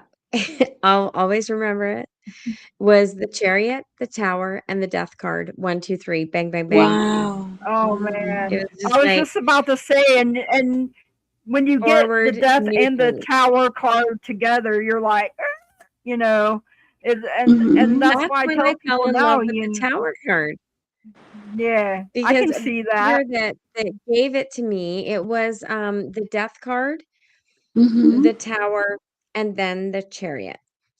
I'll always remember it, was the Chariot, the Tower, and the Death card. 1, 2, 3, bang, bang, bang. wow. Oh It man, was just I was like just about to say, and when you get the forward death new and the things. tower card together, you're like, you know, and Hmm. that's That's why I when I tell fell people in now, love with the Tower card yeah, I because can the see that. year that gave it to me, it was the Death card, Hmm. the Tower, and then the Chariot.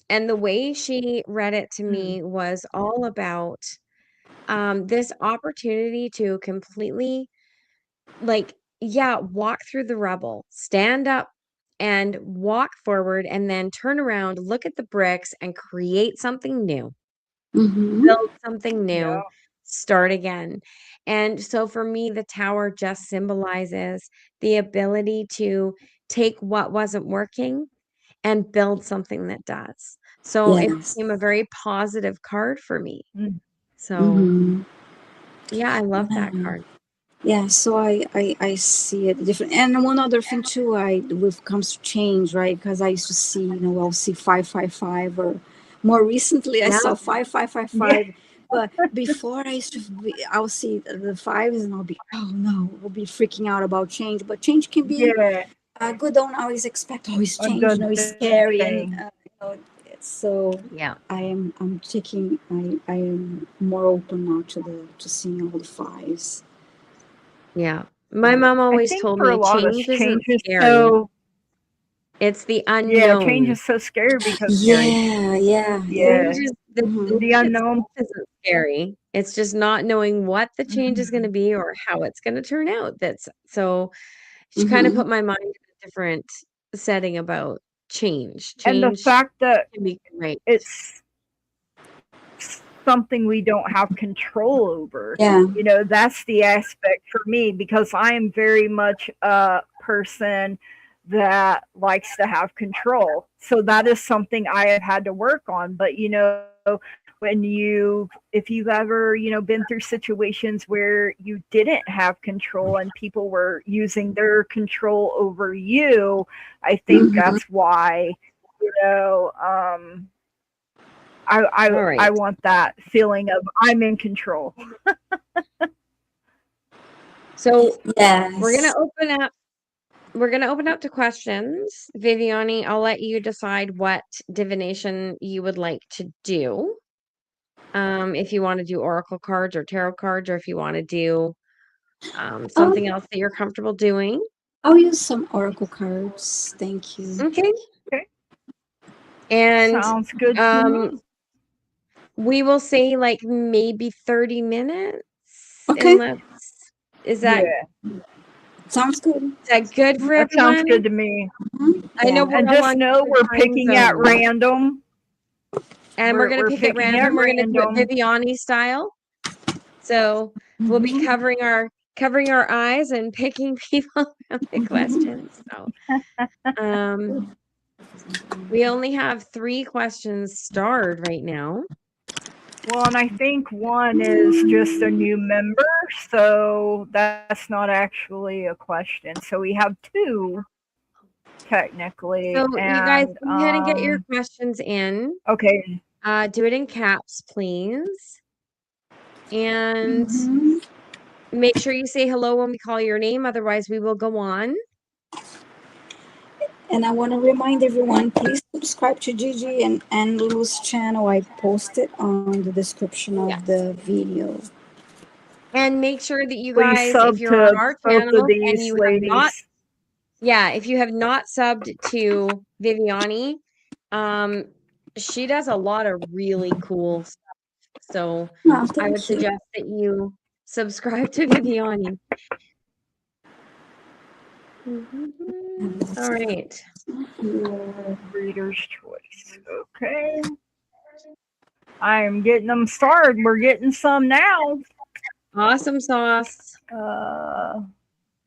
And the way she read it to Mm, me was all about this opportunity to completely, like, yeah, walk through the rubble, stand up and walk forward, and then turn around, look at the bricks, and create something new, Hmm. build something new, yeah, start again. And so for me, the tower just symbolizes the ability to take what wasn't working and build something that does. So it Yes. became a very positive card for me. mm, So Hmm. yeah, I love that Yeah. card. Yeah, so I see it different. And one other thing too, with comes to change, right? Because I used to see, I'll see 555, or more recently I Yeah. saw 5555. yeah, But before I'll see the fives, and I'll be, oh no, I'll be freaking out about change. But change can be yeah, good. Don't always expect always a change. good It's scary, and thing. so Yeah. I am more open now to seeing all the fives. Yeah. My mom I always think told for a me lot of us, change isn't change is scary. so It's the yeah, change unknown is so scary because that's scary. Yeah, yeah, yeah. Change yeah, is the Hmm. change the unknown. itself isn't scary. It's just not knowing what the change is going to Mhm. be or how it's going to turn out. That's so she kind of Hmm. put my mind in a different setting about change. And the Change fact that can be great. it's something we don't have control over. Yeah. That's the aspect for me because I am very much a person that likes to have control. So that is something I have had to work on. But, like if you've ever, been through situations where you didn't have control and people were using their control over you, I think that's why, All right. I want that feeling of I'm in control. So Yes. we're gonna open up to questions. Viviane, I'll let you decide what divination you would like to do. If you want to do oracle cards or tarot cards, or if you want to do something else that you're comfortable doing. I'll use some oracle cards. Thank you. Okay. Okay. And Sounds good to me. we will say like maybe 30 minutes. Okay. Is that sounds good? Is that good for That everyone? sounds good to me. I know we're And all just on know we're time picking at zones. random. And we're going to pick at random. We're going to do it Viviane style. So we'll be covering our eyes and picking people from the questions. So we only have 3 questions starred right now. Well, and I think one is just a new member, so that's not actually a question. So we have 2 technically. So and, you guys go ahead and get your questions in. Okay. Do it in caps, please. And make sure you say hello when we call your name, otherwise we will go on. And I want to remind everyone, please subscribe to Gigi and Lulu's channel. I posted on the description of the video. And make sure that you Please guys, sub if you're on to our both channel of these and you ladies. have not, if you have not subbed to Viviane, she does a lot of really cool stuff. So I would suggest that you subscribe to Viviane. All right. Reader's choice. Okay. I'm getting them started. We're getting some now. Awesome sauce.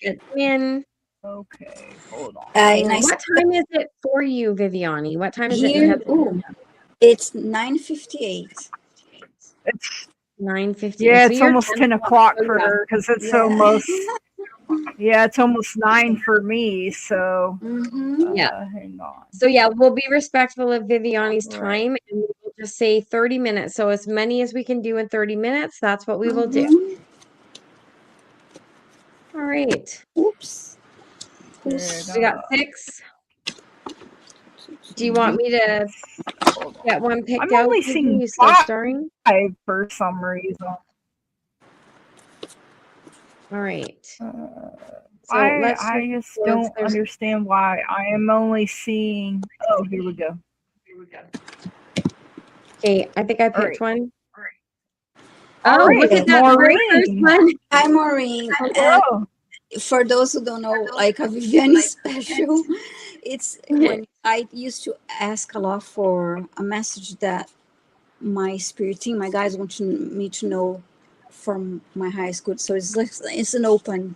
Good win. Okay, hold on. What time is it for you, Viviane? What time is it? Here, it's 9:58. It's 9:58. Yeah, so it's almost 10 o'clock for her because it's almost. Yeah, it's almost 9 for me. So hang on. So we'll be respectful of Viviane's time, and we'll just say 30 minutes. So as many as we can do in 30 minutes, that's what we will do. All right. Oops. We got 6. Do you want me to get one picked out? I'm only seeing you still starring? 5 for some reason. All right. So I just don't understand why I am only seeing. Oh, here we go. Okay, I think I picked one. Oh, look at that, Maureen. One. Hi, Maureen. Hello. For those who don't know, like a Viviane special, it's when I used to ask a lot for a message that my spirit team, my guys want me to know from my high school. So it's an open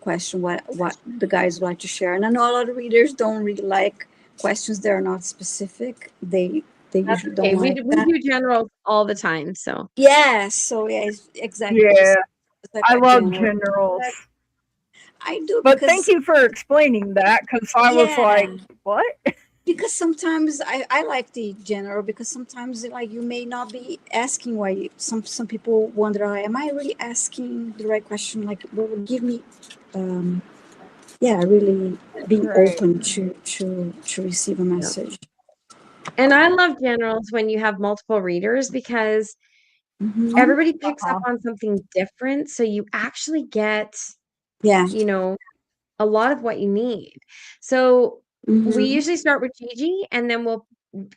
question what the guys would like to share. And I know a lot of readers don't really like questions that are not specific. They usually don't like that. We do generals all the time, so exactly. Yeah, I love generals. I do, but thank you for explaining that, because I was like, what? Because sometimes I like the general, because sometimes like you may not be asking why. Some people wonder, am I really asking the right question? Like, what would give me really being open to receive a message. And I love generals when you have multiple readers, because everybody picks up on something different, so you actually get a lot of what you need. So we usually start with Gigi, and then we'll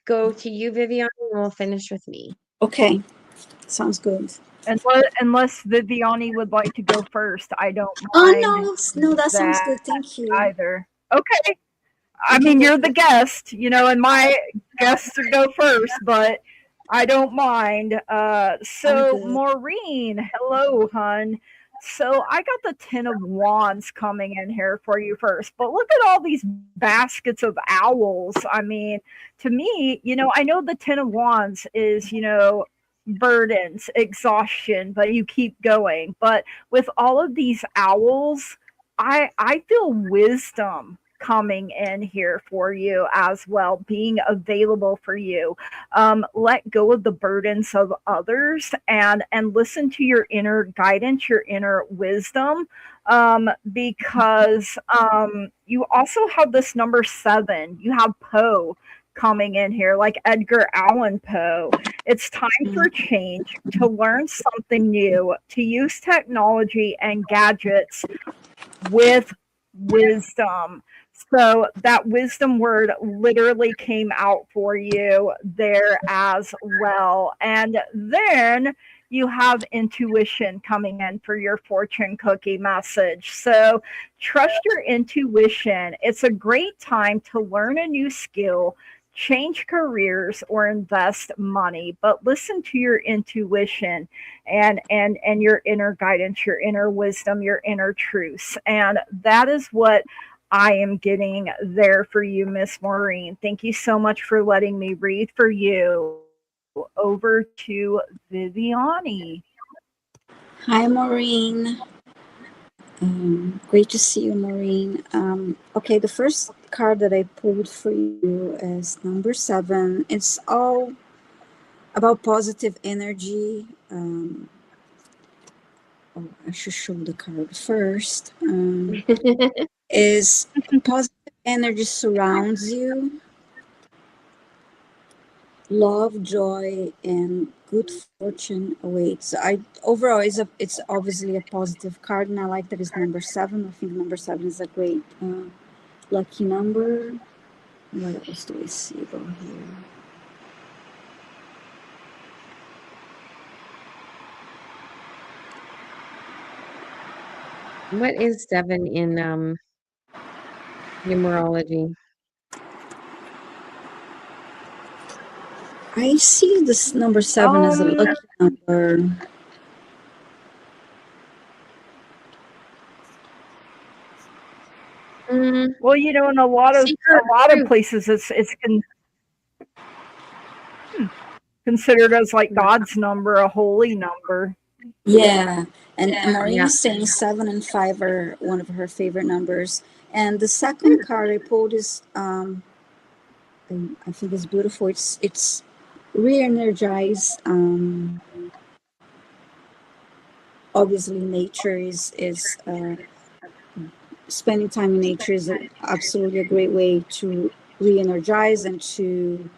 go to you, Viviane, and we'll finish with me. Okay, sounds good. Unless Viviane would like to go first, I don't mind. No, that sounds good. Thank you. Either. Okay. I mean, you're the guest, and my guests to go first, but I don't mind. So Maureen, hello, hun. So I got the Ten of Wands coming in here for you first. But look at all these baskets of owls. I mean, to me, I know the Ten of Wands is, burdens, exhaustion, but you keep going. But with all of these owls, I feel wisdom coming in here for you as well, being available for you. Let go of the burdens of others and listen to your inner guidance, your inner wisdom, because you also have this number 7. You have Poe coming in here, like Edgar Allan Poe. It's time for change, to learn something new, to use technology and gadgets with wisdom. So that wisdom word literally came out for you there as well. And then you have intuition coming in for your fortune cookie message. So trust your intuition. It's a great time to learn a new skill, change careers, or invest money, but listen to your intuition and your inner guidance, your inner wisdom, your inner truths. And that is what I am getting there for you, Miss Maureen. Thank you so much for letting me read for you. Over to Viviane. Hi, Maureen. Great to see you, Maureen. Okay, the first card that I pulled for you is number 7. It's all about positive energy. I should show the card first. Is positive energy surrounds you. Love, joy, and good fortune awaits. Overall it's obviously a positive card, and I like that it's number 7. I think number 7 is a great lucky number. What else do I see about here? What is 7 in numerology? I see this number 7 as a lucky number. Well, in a lot of places, it's considered as like God's number, a holy number. Yeah, and Maureen is saying 7 and 5 are one of her favorite numbers. And the second card I pulled is I think it's beautiful. It's re-energize. Obviously, nature is spending time in nature is absolutely a great way to re-energize and to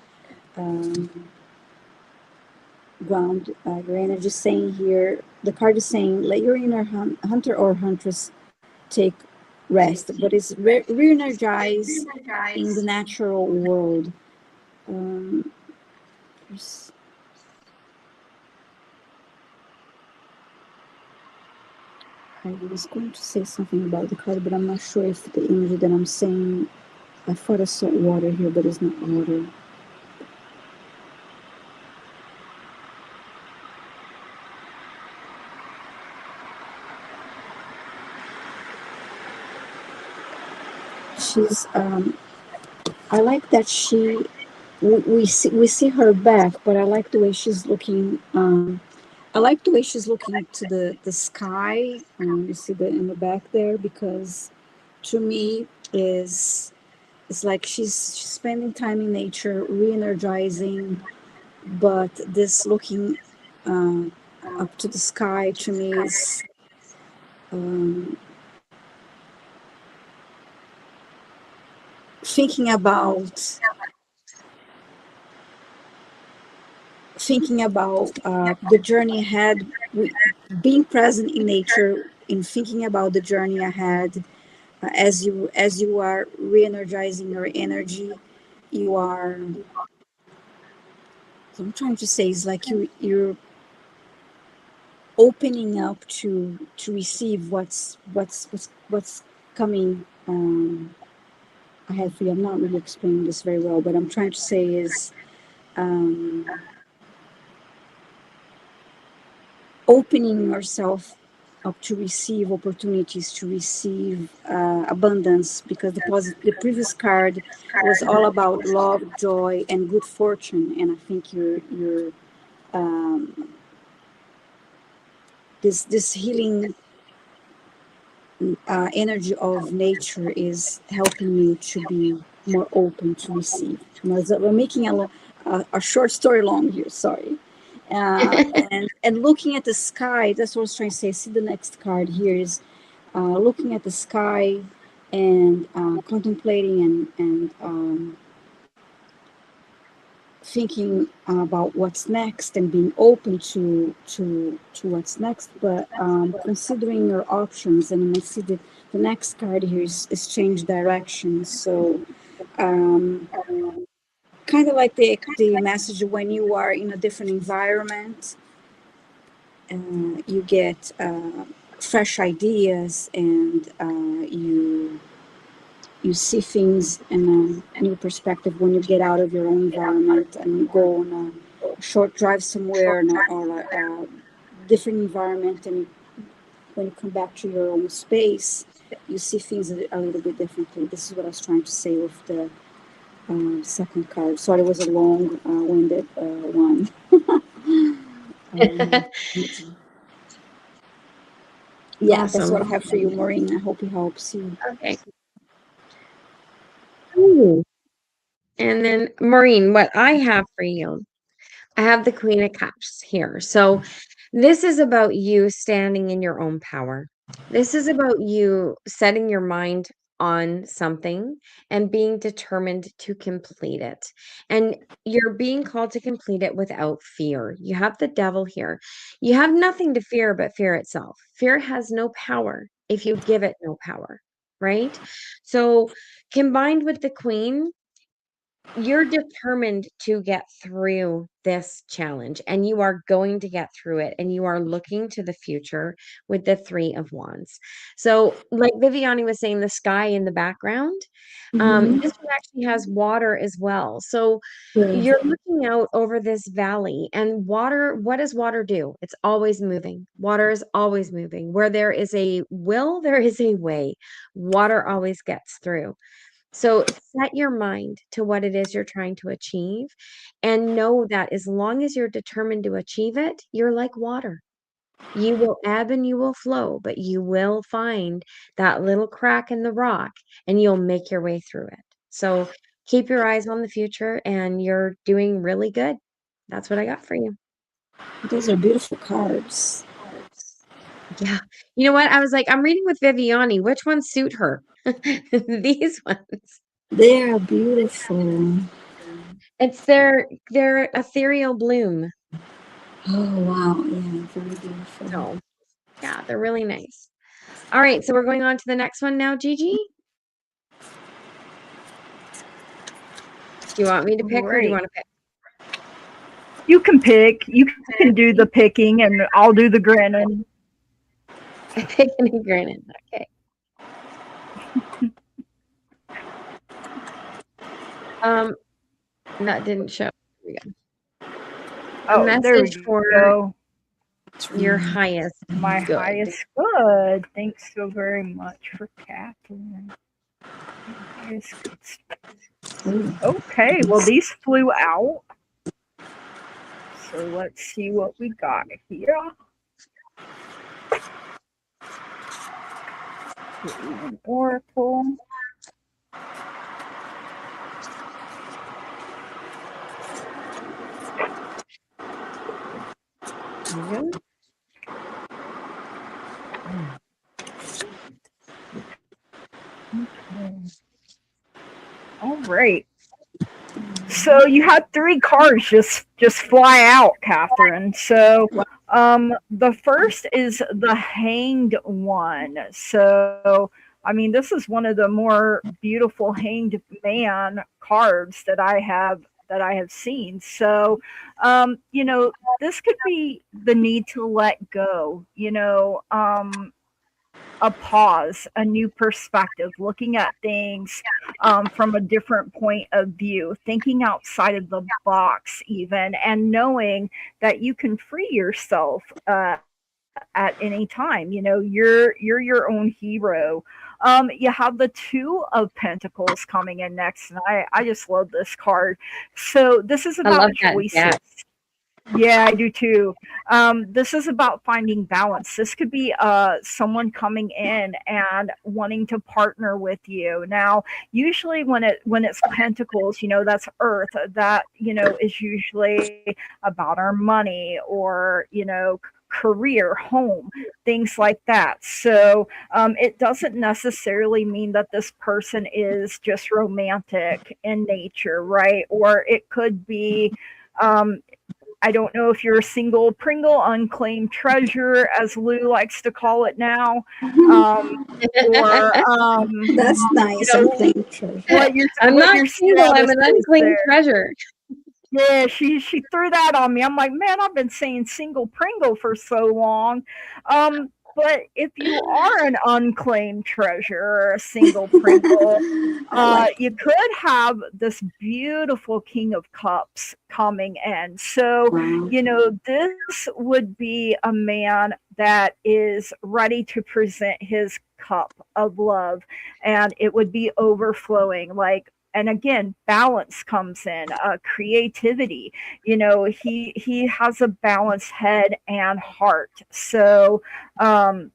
ground your energy. Saying here, the card is saying, let your inner hunter or huntress take rest, but it's re-energize in the natural world. I was going to say something about the card, but I'm not sure if the image that I'm saying, I thought I saw water here, but it's not water. She's, I like that we see her back, but I like the way she's looking. I like the way she's looking to the sky. You see in the back there, because to me it's like she's spending time in nature, re-energizing, but this looking up to the sky to me is thinking about the journey ahead, being present in nature, in thinking about the journey ahead. As you are re-energizing your energy, you are, what I'm trying to say is like you're opening up to receive what's coming ahead for you. I'm not really explaining this very well, but I'm trying to say is opening yourself to receive opportunities, to receive abundance, because the previous card was all about love, joy, and good fortune. And I think your um, this healing energy of nature is helping you to be more open to receive. We're making a short story long here. Sorry. And looking at the sky, that's what I was trying to say. See, the next card here is looking at the sky and contemplating and thinking about what's next and being open to what's next, but considering your options. And I see the next card here is change direction. So um, kind of like the message when you are in a different environment, you get fresh ideas, and you see things in a new perspective when you get out of your own environment and go on a short drive somewhere, or a different environment. And when you come back to your own space, you see things a little bit differently. This is what I was trying to say with the second card. Sorry, it was a long-winded one. um, yeah, that's what I Awesome. have for you, Maureen. I hope it helps you. Okay. Ooh. And then, Maureen, what I have for you, I have the Queen of Cups here. So this is about you standing in your own power. This is about you setting your mind on something and being determined to complete it. And you're being called to complete it without fear. You have the devil here. You have nothing to fear but fear itself. Fear has no power if you give it no power, right? So combined with the queen, you're determined to get through this challenge, and you are going to get through it, and you are looking to the future with the 3 of Wands. So, like Viviane was saying, the sky in the background, Mm-hmm. this one actually has water as well. So Yeah. you're looking out over this valley, and water, what does water do? It's always moving. Water is always moving. Where there is a will, there is a way. Water always gets through. So set your mind to what it is you're trying to achieve, and know that as long as you're determined to achieve it, you're like water. You will ebb and you will flow, but you will find that little crack in the rock and you'll make your way through it. So keep your eyes on the future, and you're doing really good. That's what I got for you. Those are beautiful cards. Yeah. You know what? I was like, I'm reading with Viviani. Which ones suit her? These ones. They are beautiful. It's their ethereal bloom. Oh, wow. Yeah, very beautiful. So, yeah, they're really nice. All right, so we're going on to the next one now, Gigi. Do you want me to pick, or do you Great. want to pick? You can pick. You can do the picking, and I'll do the grinning. Pick and granted. Okay. Um, that didn't show. Here we go. A Oh, there message we for go. your highest My good. highest good. Thanks so very much for Catherine. Highest good. Okay, well, these flew out. So let's see what we got here. An oracle. There you go. Okay. All right. So you had three cards just fly out, Catherine. So the first is the Hanged One. So I mean, this is one of the more beautiful Hanged Man cards that I have seen. So this could be the need to let go. A pause, a new perspective, looking at things from a different point of view, thinking outside of the box, even, and knowing that you can free yourself at any time. You're your own hero. You have the Two of Pentacles coming in next, and I just love this card. So this is I love about that choices. deck. Yeah, I do too. This is about finding balance. This could be someone coming in and wanting to partner with you. Now, usually when it's pentacles, that's earth. That is usually about our money or career, home, things like that. So it doesn't necessarily mean that this person is just romantic in nature, right? Or it could be. Um, I don't know if you're a single Pringle, unclaimed treasure, as Lou likes to call it now, um, or That's nice. Unclaimed treasure. I'm what not your single. I'm status an is unclaimed there. treasure. Yeah, she threw that on me. I'm like, man, I've been saying single Pringle for so long. But if you are an unclaimed treasure or a single Pringle, I like you could have this beautiful King of Cups coming in. So, wow. this would be a man that is ready to present his cup of love, and it would be overflowing. And again, balance comes in, creativity. He has a balanced head and heart. So, um,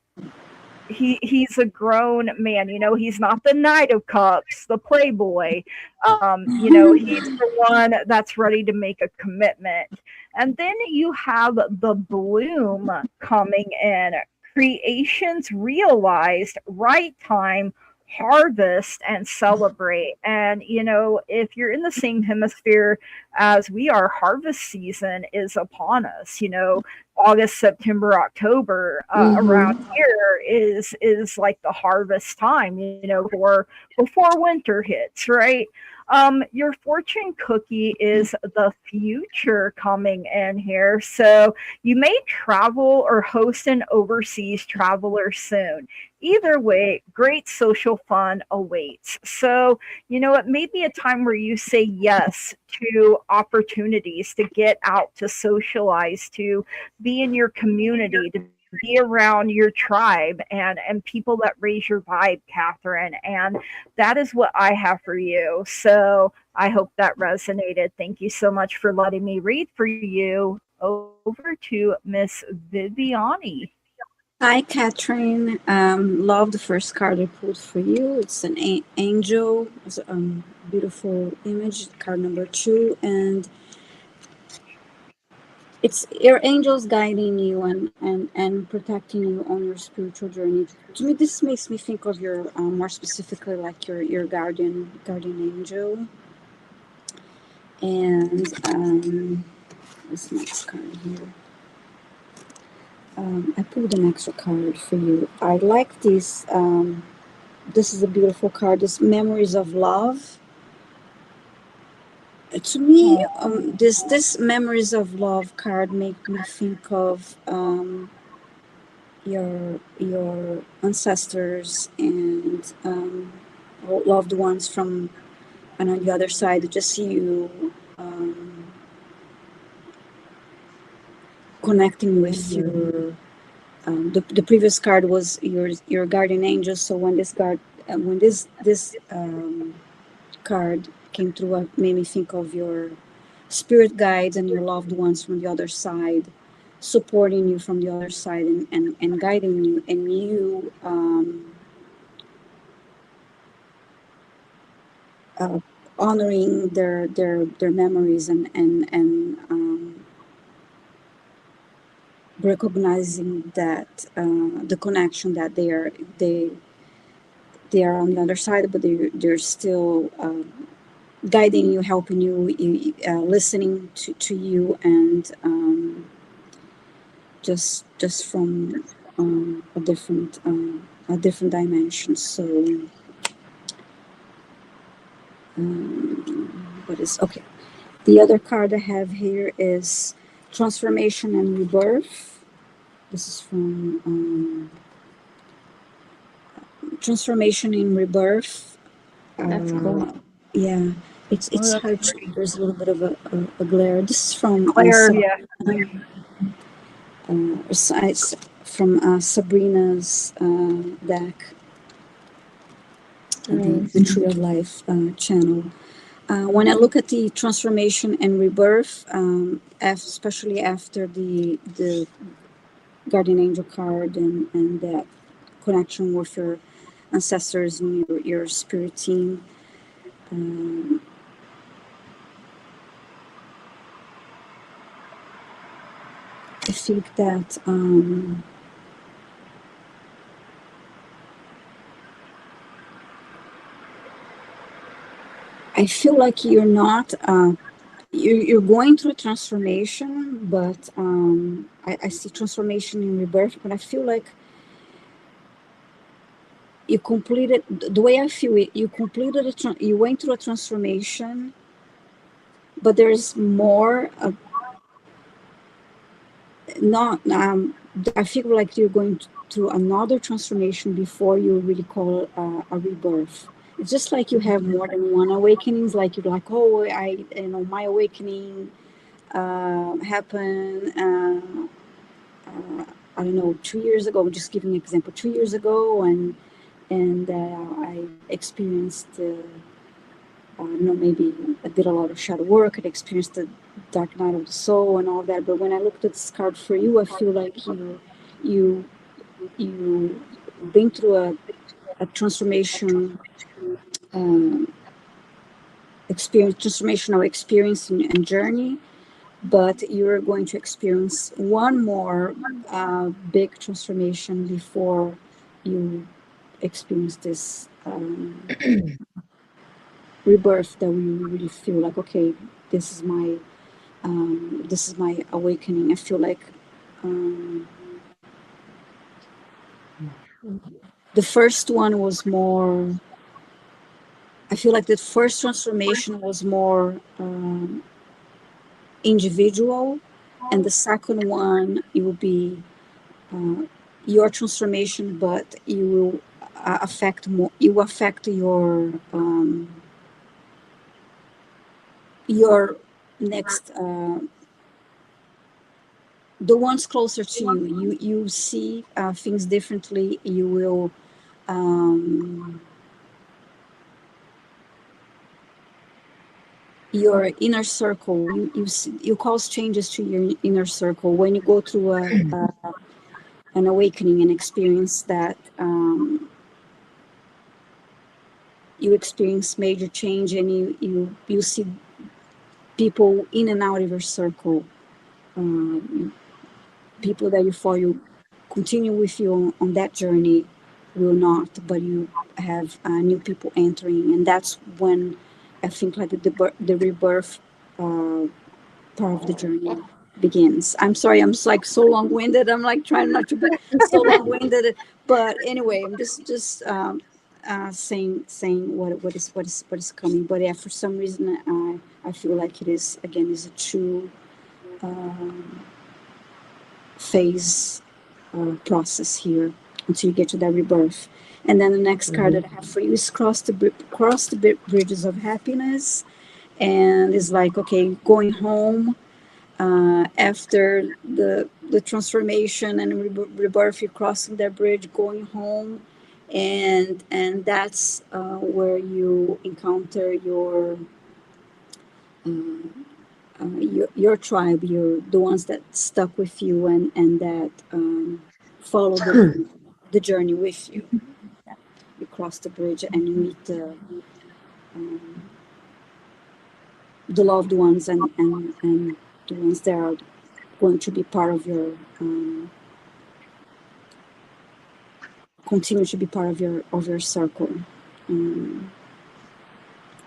he's a grown man. He's not the Knight of Cups, the playboy. He's the one that's ready to make a commitment. And then you have the Bloom coming in. Creations realized, right time, harvest and celebrate. And if you're in the same hemisphere as we are, harvest season is upon us. August, September, October, around Mm-hmm. here is like the harvest time, before winter hits, right? Your fortune cookie is the future coming in here. So you may travel or host an overseas traveler soon. Either way, great social fun awaits. So, it may be a time where you say yes to opportunities to get out, to socialize, to be in your community, to be around your tribe and people that raise your vibe, Catherine. And that is what I have for you. So I hope that resonated. Thank you so much for letting me read for you. Over to Miss Viviane. Hi, Catherine. Love the first card I pulled for you. It's an angel. It's a beautiful image, card number 2. And it's your angels guiding you and protecting you on your spiritual journey. To me, this makes me think of your, more specifically, like your guardian angel. And this next card here. I pulled an extra card for you. I like this. This is a beautiful card. This Memories of Love. To me, this Memories of Love card make me think of your ancestors and loved ones from, and on the other side, just you connecting with your. The previous card was your guardian angel. So when this card came through, it made me think of your spirit guides and your loved ones from the other side, supporting you from the other side and guiding you, and you honoring their memories and recognizing that the connection that they are on the other side, but they're still guiding you, helping you, listening to you, and just from a different dimension. So what is okay? The other card I have here is Transformation and Rebirth. This is from Transformation in Rebirth. That's cool. Yeah, it's Oh, that's hard to, there's a little bit of a glare. This is from Claire. Yeah. it's from Sabrina's deck, the Tree of Life channel. When I look at the transformation and rebirth, especially after the guardian angel card and that connection with your ancestors and your spirit team, I think that I feel like you're not you're going through a transformation, but I see transformation in rebirth, but I feel like you completed the way I feel it. You completed you went through a transformation, but there's more. Not I feel like you're going through another transformation before you really call a rebirth. It's just like you have more than one awakenings. Like you're like, oh, my awakening happened. I don't know, 2 years ago. I'm just giving an example. 2 years ago, and I experienced. Maybe I did a lot of shadow work. I experienced the dark night of the soul and all that. But when I looked at this card for you, I feel like you been through a transformation, um, transformational experience and journey. But you're going to experience one more big transformation before you experience this rebirth that we really feel like, okay, this is my this is my awakening. I feel like the first one was more. I feel like the first transformation was more individual, and the second one it will be your transformation, but you will affect more. You will affect your next the ones closer to you. You see things differently. You will. Your inner circle, you cause changes to your inner circle when you go through an awakening and experience that you experience major change, and you see people in and out of your circle, people that you thought you continue with you on that journey will not, but you have new people entering, and that's when I think like the rebirth part of the journey begins. I'm sorry, I'm like so long-winded. I'm like trying not to be so long-winded, but anyway, I'm just saying what is coming. But yeah, for some reason, I feel like it is again is a true phase process here until you get to that rebirth. And then the next card that I have for you is cross the bridges of happiness, and it's like, okay, going home after the transformation and rebirth, you're crossing that bridge, going home, and that's where you encounter your tribe, the ones that stuck with you and that follow the journey with you. You cross the bridge and you meet the loved ones and the ones that are going to be part of your continue to be part of your circle. Um,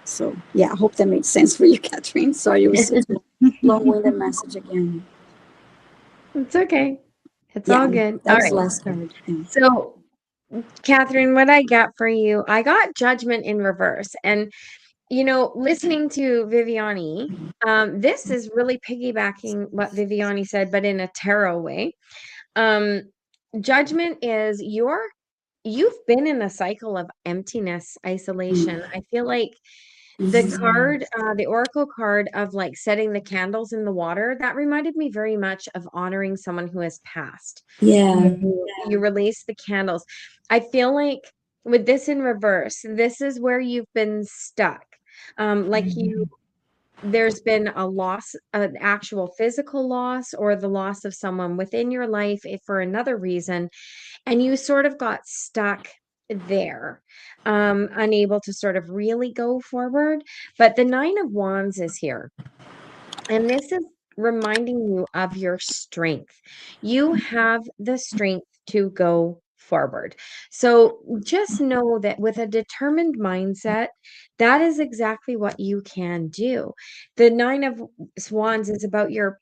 so yeah, I hope that made sense for you, Catherine. Sorry, it was such a long-winded message again. It's okay. It's Yeah, all good. that All was the right. last card. Yeah. So, Catherine, what I got for you, I got judgment in reverse. And, listening to Viviane, this is really piggybacking what Viviane said, but in a tarot way. Um, Judgment is you've been in a cycle of emptiness, isolation. I feel like The Mhm. card, the oracle card of like setting the candles in the water, that reminded me very much of honoring someone who has passed. Yeah. You release the candles. I feel like with this in reverse, this is where you've been stuck. Like there's been a loss, an actual physical loss, or the loss of someone within your life for another reason, and you sort of got stuck there, unable to sort of really go forward. But the Nine of Wands is here, and this is reminding you of your strength. You have the strength to go forward. So just know that with a determined mindset, that is exactly what you can do. The Nine of Wands is about your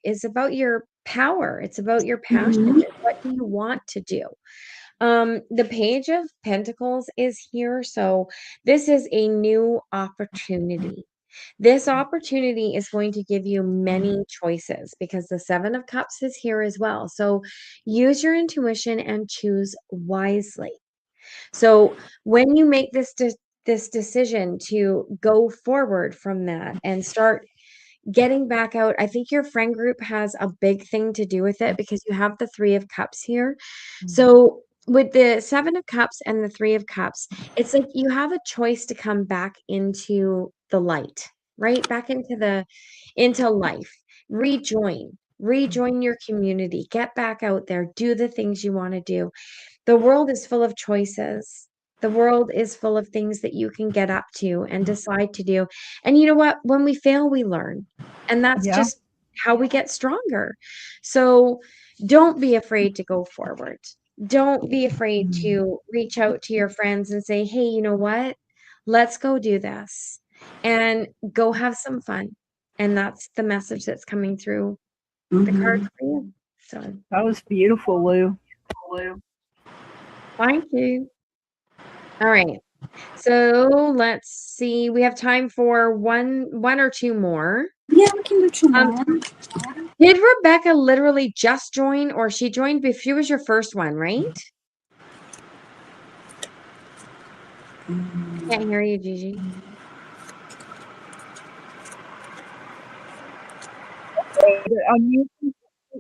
power. It's about your passion. Mhm. What do you want to do? The Page of Pentacles is here, so this is a new opportunity. This opportunity is going to give you many choices because the Seven of Cups is here as well. So use your intuition and choose wisely. So when you make this decision to go forward from that and start getting back out, I think your friend group has a big thing to do with it because you have the Three of Cups here. So with the Seven of Cups and the Three of Cups, it's like you have a choice to come back into the light, right? Back into life. Rejoin your community. Get back out there. Do the things you want to do. The world is full of choices. The world is full of things that you can get up to and decide to do. And you know what? When we fail, we learn. And that's Yeah. just how we get stronger. So don't be afraid to go forward. Don't be afraid to reach out to your friends and say, hey, you know what? Let's go do this and go have some fun. And that's the message that's coming through the cards Mhm. for you. So That was beautiful, Lou. thank you. All right. So let's see. We have time for one or two more. Yeah, we can do two Um, more. did Rebecca literally just join, or she joined before? She was your first one, right? Can't hear you, Gigi.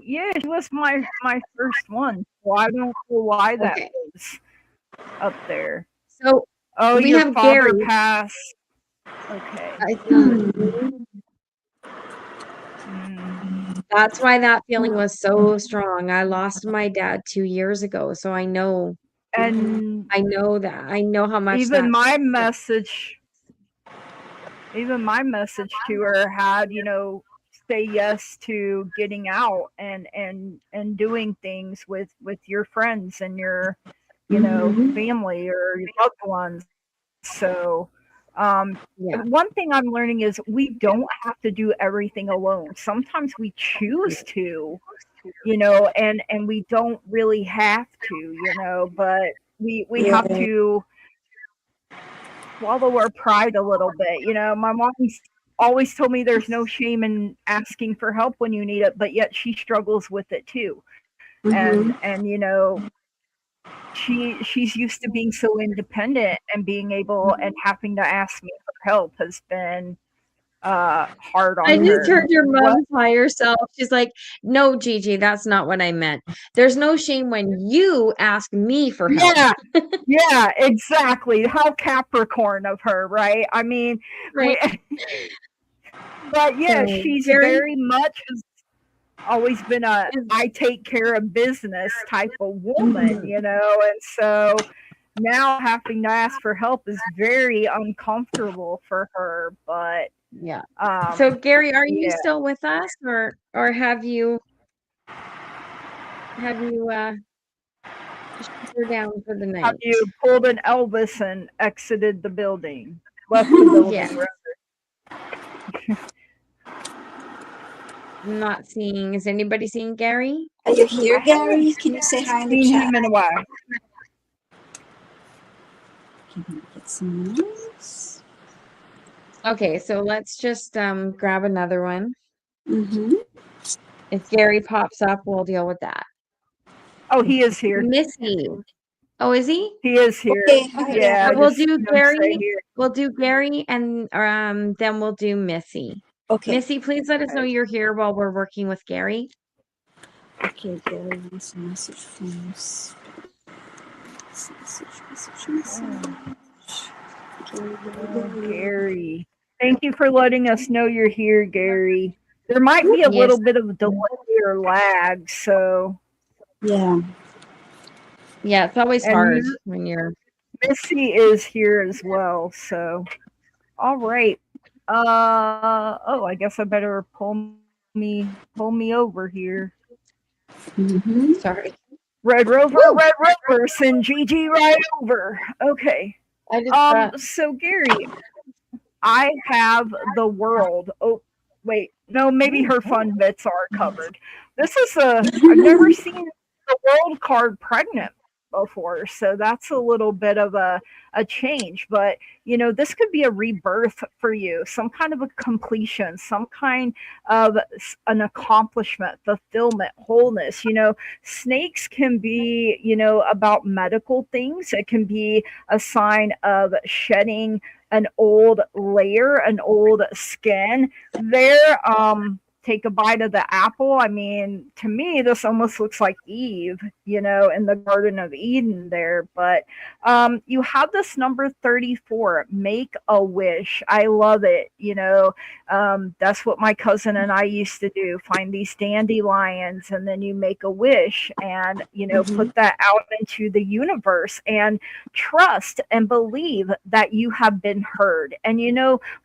Yeah, she was my first one, so I don't know why that Okay. was up there. So Oh, we your have father Gary. passed. Okay. Mm. That's why that feeling was so strong. I lost my dad 2 years ago, so And I know that. I know how much even that. my message, to her had, say yes to getting out and doing things with your friends and your, Mhm. family or your loved ones. So, Yeah. one thing I'm learning is we don't have to do everything alone. Sometimes we choose to, and we don't really have to, but we have Yeah. to swallow our pride a little bit. My mom's always told me there's no shame in asking for help when you need it, but yet she struggles with it too. And Mhm. and she's used to being so independent, and being able and having to ask me for help has been hard I on just her. heard your What? mom's higher self. She's like, no, Gigi, that's not what I meant. There's no shame when you ask me for help. Yeah, yeah, exactly. How Capricorn of her, right? I mean, Right. we, but yeah, So she's Gary very much always been a is I take care of business type of woman, Mhm. and so now having to ask for help is very uncomfortable for her. But yeah. So Gary, are you yeah, still with us or have you shut her down for the have night? you pulled an Elvis and exited the building, left the Yeah. building? I'm not seeing, is anybody seeing Gary? Are you here, I haven't Gary? Can you say hi in the seen chat? him in a while. Can we get some notes? Okay, so let's just grab another one. Mm-hmm. If Gary pops up, we'll deal with that. Oh, he is here. Missy. Oh, is he? He is here. Okay, hi, Okay, Yeah, so Gary. we'll just do see him say Gary. here. We'll do Gary, and then we'll do Missy. Okay, Missy, please let us know you're here while we're working with Gary. okay, Gary wants a message from us. Oh, Gary, oh, Gary, Gary. Gary. Thank you for letting us know you're here, Gary. There might be a Yes. little bit of delay or lag, so Yeah. Yeah, it's always and hard when you're. Missy is here as well, so all right. Oh, I guess I better pull me over here. Mm-hmm. Sorry. Woo! Red Rover, send Gigi right over. Okay. I just got. So Gary, I have the world. Oh, wait, no, maybe her fun bits are covered. This is I've never seen the world card pregnant before, so that's a little bit of a change. But this could be a rebirth for you, some kind of a completion, some kind of an accomplishment, fulfillment, wholeness. Snakes can be, about medical things. It can be a sign of shedding an old layer, an old skin there. Take a bite of the apple. I mean, to me, this almost looks like Eve, in the Garden of Eden there. But you have this number 34, make a wish. I love it. That's what my cousin and I used to do, find these dandelions, and then you make a wish and, Mm-hmm. put that out into the universe and trust and believe that you have been heard. And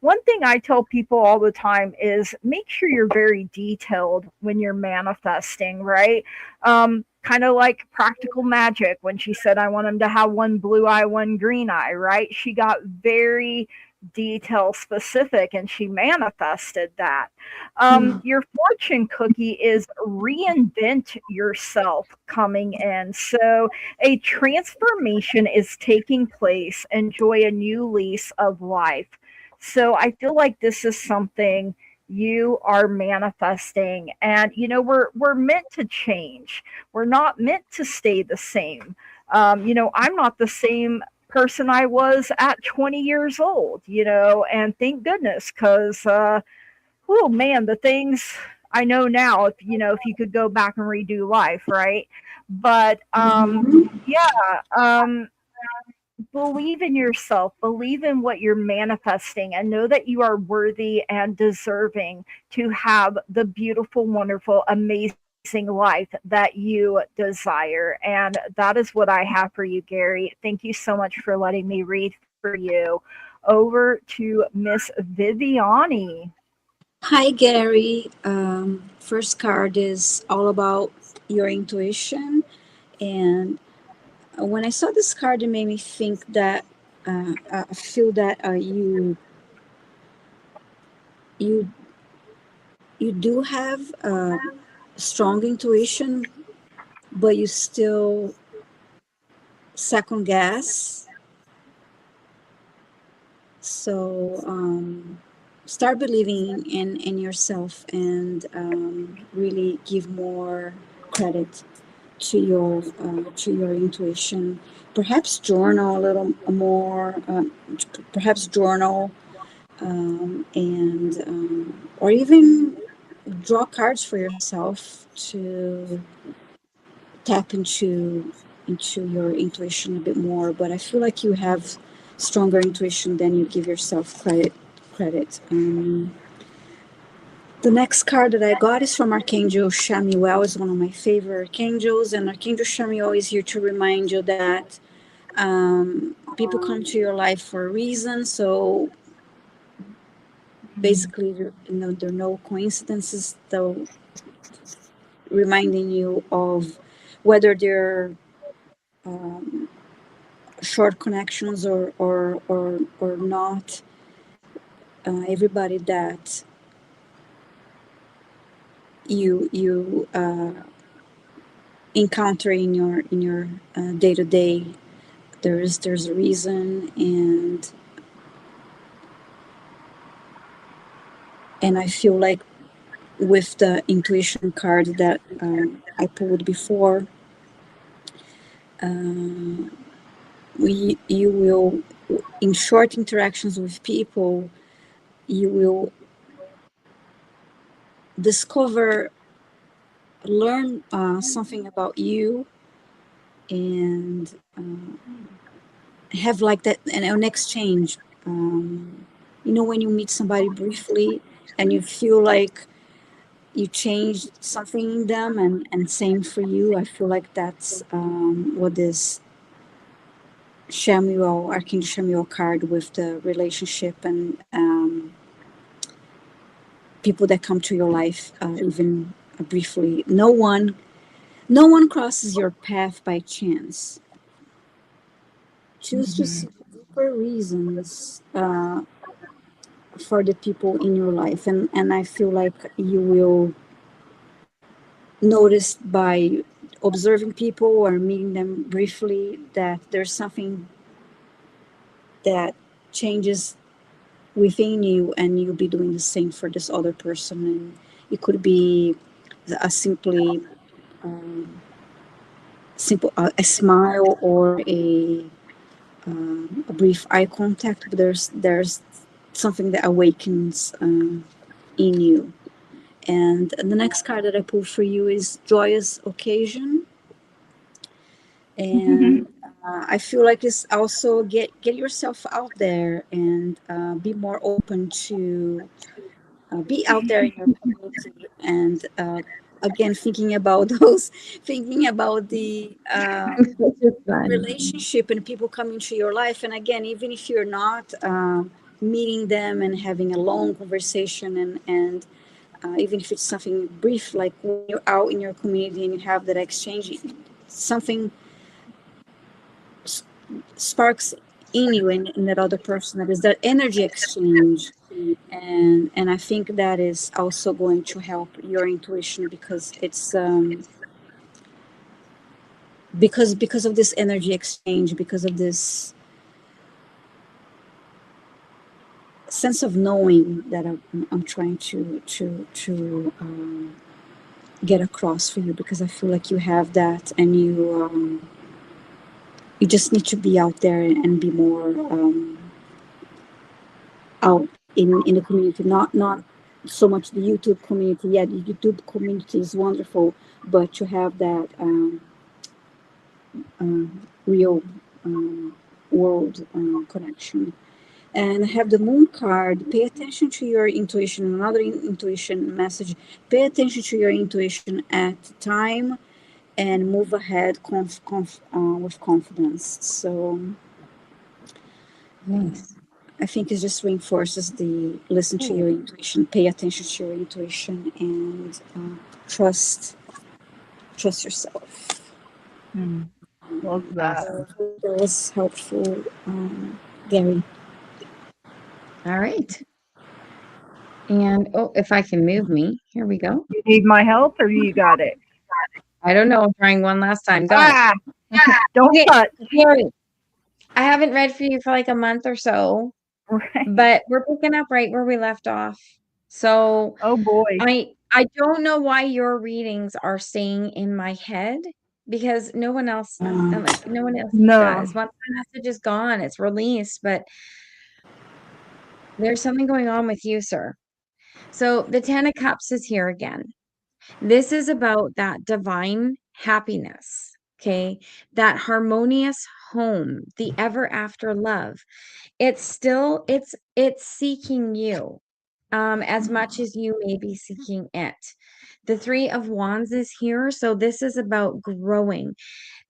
one thing I tell people all the time is make sure you're very detailed when you're manifesting, right? Kind of like practical magic when she said, I want him to have one blue eye, one green eye, right? She got very detail specific and she manifested that. Your fortune cookie is reinvent yourself coming in. So a transformation is taking place. Enjoy a new lease of life. So I feel like this is something you are manifesting, and we're meant to change. We're not meant to stay the same. I'm not the same person I was at 20 years old, and thank goodness, because oh man, the things I know now, if you could go back and redo life, right? But Mm-hmm. yeah, um, believe in yourself, believe in what you're manifesting, and know that you are worthy and deserving to have the beautiful, wonderful, amazing life that you desire. And that is what I have for you, Gary. Thank you so much for letting me read for you. Over to Miss Viviane. Hi, Gary. First card is all about your intuition. And when I saw this card, it made me think that I feel that you you do have strong intuition, but you still second guess. So start believing in yourself and really give more credit to your intuition. Perhaps journal a little more. Perhaps journal and or even draw cards for yourself to tap into your intuition a bit more. But I feel like you have stronger intuition than you give yourself credit. The next card that I got is from Archangel Shamiel. Is one of my favorite archangels, and Archangel Shamiel is here to remind you that people come to your life for a reason. So basically, there are no coincidences, though, reminding you of whether they're um, short connections or not. Everybody that you encounter in your day to day, there's a reason, and I feel like with the intuition card that I pulled before, you will, in short interactions with people, you will discover, learn something about you, and have like that an exchange. When you meet somebody briefly and you feel like you changed something in them, and same for you. I feel like that's what this Archangel Samuel card with the relationship, and people that come to your life, even briefly. No one crosses your path by chance. Choose to Mm-hmm. see deeper reasons for the people in your life, and I feel like you will notice by observing people or meeting them briefly that there's something that changes within you, and you'll be doing the same for this other person. And it could be a simple a smile, or a brief eye contact, but there's something that awakens in you. And the next card that I pulled for you is Joyous Occasion. And I feel like it's also get yourself out there, and be more open to be out there in your community, and again, thinking about those, thinking about the Which is fun. relationship and people coming to your life. And again, even if you're not meeting them and having a long conversation, and even if it's something brief, like when you're out in your community and you have that exchange, something sparks in you, in that other person. That is that energy exchange. And I think that is also going to help your intuition, because it's because of this energy exchange, because of this sense of knowing that I'm trying to get across for you, because I feel like you have that, and you just need to be out there, and be more out in the community, not so much the YouTube community. Yeah, the YouTube community is wonderful, but to have that real world connection. And I have the moon card. Pay attention to your intuition. Another intuition message: pay attention to your intuition at the time, and move ahead with confidence. So Nice. I think it just reinforces the listen to your intuition, pay attention to your intuition, and trust trust yourself. Mm, love that. Awesome. That was helpful, Gary. All right. And oh, if I can move me, here we go. You need my help, or you got it? I don't know. I'm trying one last time. Got it. Ah, don't Okay, touch. Gary, I haven't read for you for like a month or so, Right. but we're picking up right where we left off. So Oh boy. I don't know why your readings are staying in my head, because no one else, Um, like no one else No. does. Once the message is gone, it's released, but there's something going on with you, sir. So the Ten of Cups is here again. This is about that divine happiness, okay? That harmonious home, the ever after love. It's seeking you as much as you may be seeking it. The Three of Wands is here, so this is about growing.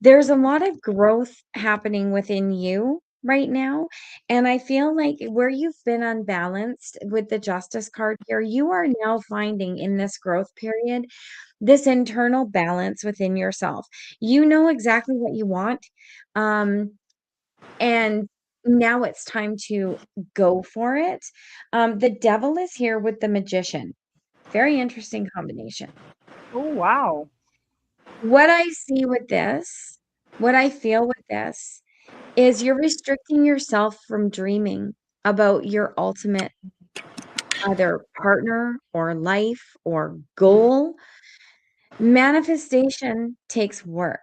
There's a lot of growth happening within you right now, and I feel like where you've been unbalanced with the Justice card here, you are now finding in this growth period this internal balance within yourself. You know exactly what you want. Um, and now it's time to go for it. The devil is here with the magician. Very interesting combination. Oh wow. What I see with this, what I feel with this, is you're restricting yourself from dreaming about your ultimate either partner or life or goal. Manifestation takes work.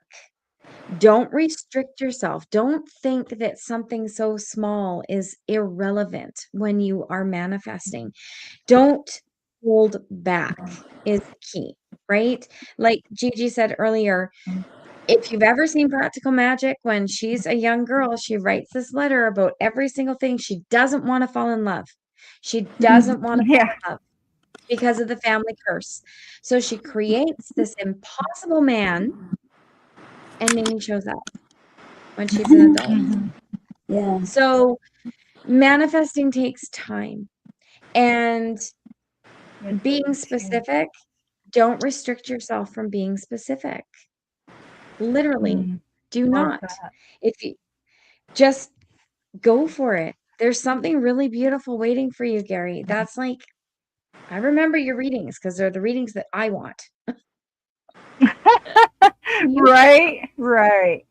Don't restrict yourself. Don't think that something so small is irrelevant when you are manifesting. Don't hold back is key, right? Like Gigi said earlier, if you've ever seen Practical Magic, when she's a young girl, she writes this letter about every single thing. She doesn't want to fall in love. She doesn't want to fall Yeah. in love because of the family curse. So she creates this impossible man, and then he shows up when she's an adult. Mhm. Yeah. So manifesting takes time. And It being does, yeah. specific, don't restrict yourself from being specific. Literally, Mm, do love not. that. If you just go for it. There's something really beautiful waiting for you, Gary. That's like, I remember your readings because they're the readings that I want. You, Right, right.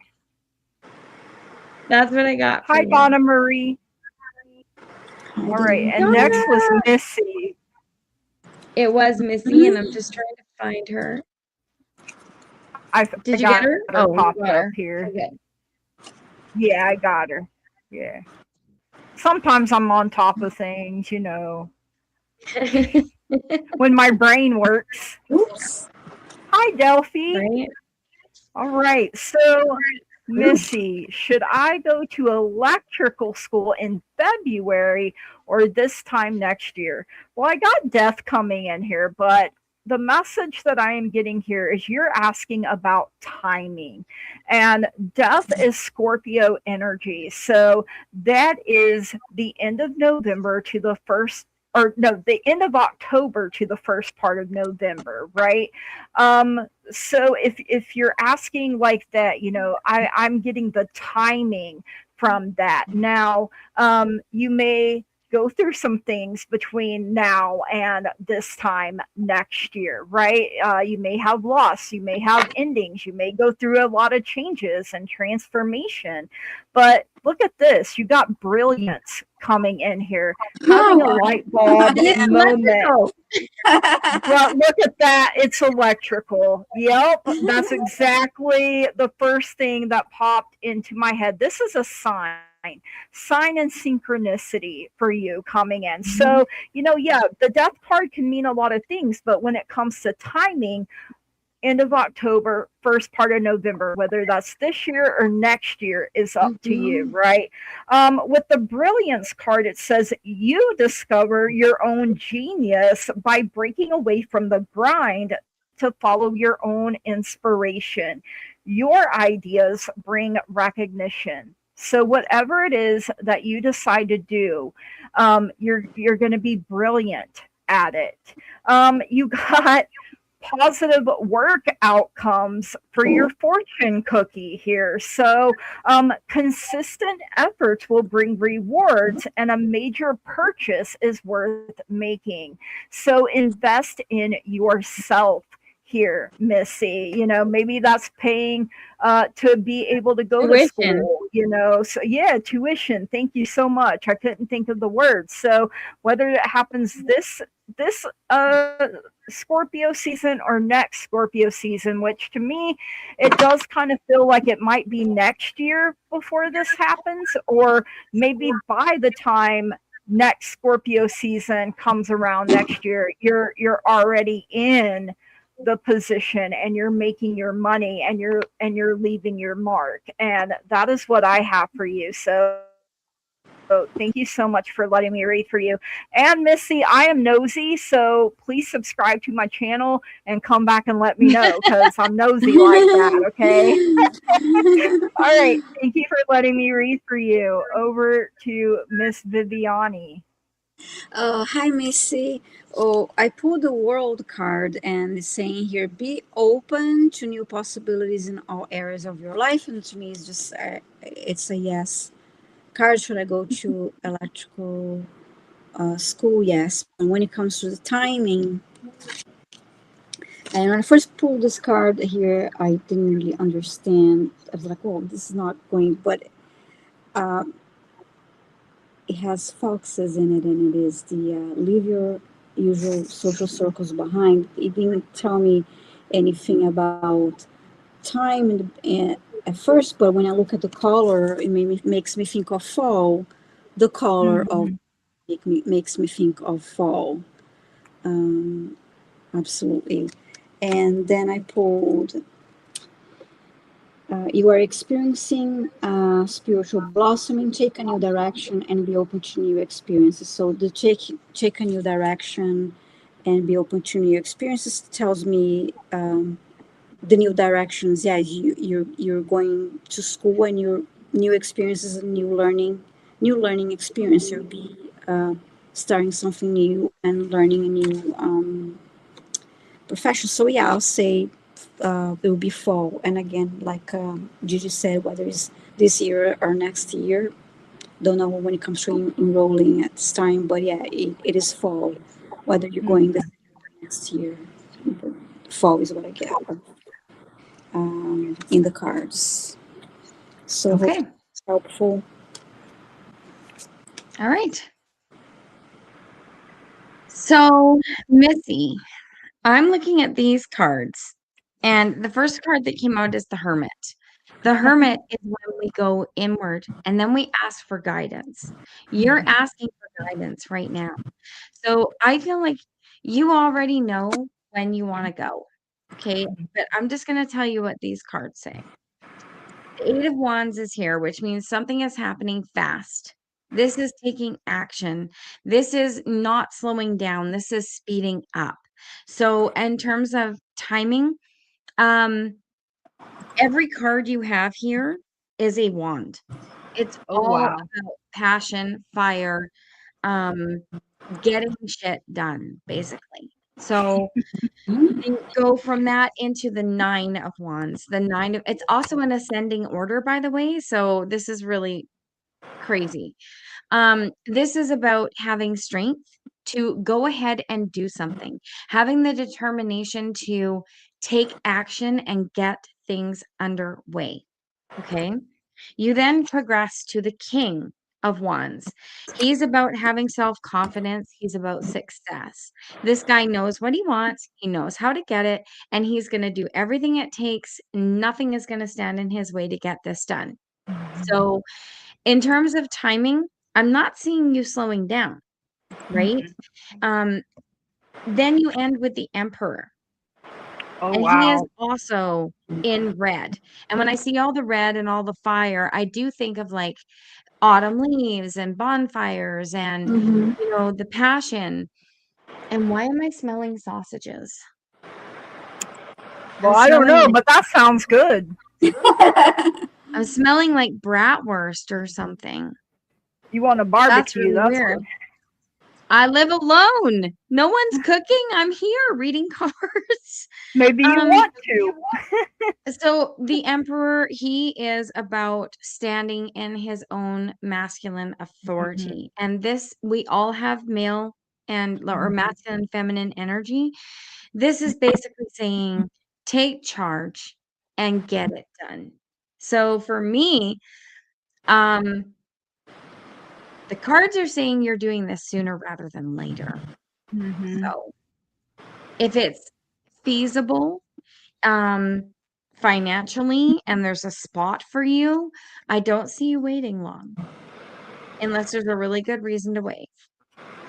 that's what I got for Hi, you. Donna Marie. I All right, didn't. and next was Donna! Missy. It was Missy, and I'm just trying to find her. I Did you get got her? her Oh, you popped got up her. here. Okay, Yeah, I got her. Yeah. Sometimes I'm on top of things, you know, good. when my brain works. Oops. Hi, Delphi. Right? All right. So, Ooh. Missy, should I go to electrical school in February or this time next year? Well, I got death coming in here, but the message that I am getting here is you're asking about timing. And death is Scorpio energy. So that is the end of November to the first, or no, the end of October to the first part of November, right? So if you're asking like that, you know, I'm getting the timing from that. Now, you may go through some things between now and this time next year, right? You may have loss, you may have endings, you may go through a lot of changes and transformation. But look at this, you got brilliance coming in here, having a Oh, light bulb And it's moment. electrical. Well, look at that. It's electrical. Yep. That's exactly the first thing that popped into my head. This is a sign and synchronicity for you coming in. So, you know, yeah, the death card can mean a lot of things, but when it comes to timing, end of October, first part of November, whether that's this year or next year is up to you, Mhm. right? With the brilliance card, it says you discover your own genius by breaking away from the grind to follow your own inspiration. Your ideas bring recognition. So whatever it is that you decide to do, you're going to be brilliant at it. You got positive work outcomes for your fortune cookie here. So, consistent efforts will bring rewards, and a major purchase is worth making. So, invest in yourself here, Missy. You know, maybe that's paying to be able to go to Tuition. school, you know. So, yeah, tuition. Thank you so much. I couldn't think of the word. So, whether it happens this Scorpio season or next Scorpio season, which to me, it does kind of feel like it might be next year before this happens, or maybe by the time next Scorpio season comes around next year, you're already in the position and you're making your money and you're leaving your mark. And that is what I have for you. So thank you so much for letting me read for you. And Missy, I am nosy, so please subscribe to my channel and come back and let me know because I'm nosy like that, okay? All right. Thank you for letting me read for you. Over to Miss Viviane. Hi, Missy. Oh, I pulled the world card and it's saying here, be open to new possibilities in all areas of your life. And to me, it's just, it's a yes. Card, should I go to electrical school? Yes. And when it comes to the timing, and when I first pulled this card here, I didn't really understand. I was like, oh, this is not going, but uh, it has foxes in it, and it is the leave your usual social circles behind. It didn't tell me anything about time at first, but when I look at the color, it makes me think of fall. The color of Mhm. makes me think of fall. Um, Absolutely. And then I pulled, you are experiencing spiritual blossoming, take a new direction and be open to new experiences. So the take a new direction and be open to new experiences tells me the new directions. Yeah, you're going to school and your new experiences and new learning experience. You'll be starting something new and learning a new profession. So yeah, I'll say it will be fall. And again, like Gigi said, whether it's this year or next year, don't know when it comes to enrolling at this time, but yeah, it is fall. Whether you're going this Mhm. year or next year, fall is what I get in the cards. So Okay. hopefully it's helpful. All right. So, Missy, I'm looking at these cards, and the first card that came out is the Hermit. The Hermit is when we go inward and then we ask for guidance. You're asking for guidance right now. So I feel like you already know when you want to go. Okay. But I'm just going to tell you what these cards say. The Eight of Wands is here, which means something is happening fast. This is taking action. This is not slowing down. This is speeding up. So, in terms of timing, um, every card you have here is a wand. It's Oh all wow. about passion, fire, um, getting shit done, basically. So, you go from that into the Nine of Wands. It's also an ascending order, by the way. So this is really crazy. This is about having strength to go ahead and do something, having the determination to take action and get things underway. Okay. You then progress to the King of Wands. He's about having self confidence, he's about success. This guy knows what he wants, he knows how to get it, and he's going to do everything it takes. Nothing is going to stand in his way to get this done. Mhm. So, in terms of timing, I'm not seeing you slowing down, right? Mhm. Um, then you end with the Emperor, Oh and he is wow. also in red. And when I see all the red and all the fire, I do think of like autumn leaves and bonfires and, Mm-hmm. the passion. And why am I smelling sausages? Well, I'm I don't smelling know, like but that sounds good. I'm smelling like bratwurst or something. You want a That's barbecue? really That's weird. I live alone. No one's cooking. I'm here reading cards. maybe you Um, want to. so the emperor, he is about standing in his own masculine Mhm. authority. And this, we all have male and or Mhm. masculine feminine energy. This is basically saying take charge and get it done. So for me, um, the cards are saying you're doing this sooner rather than later. Mhm. So if it's feasible, um, financially, and there's a spot for you, I don't see you waiting long unless there's a really good reason to wait.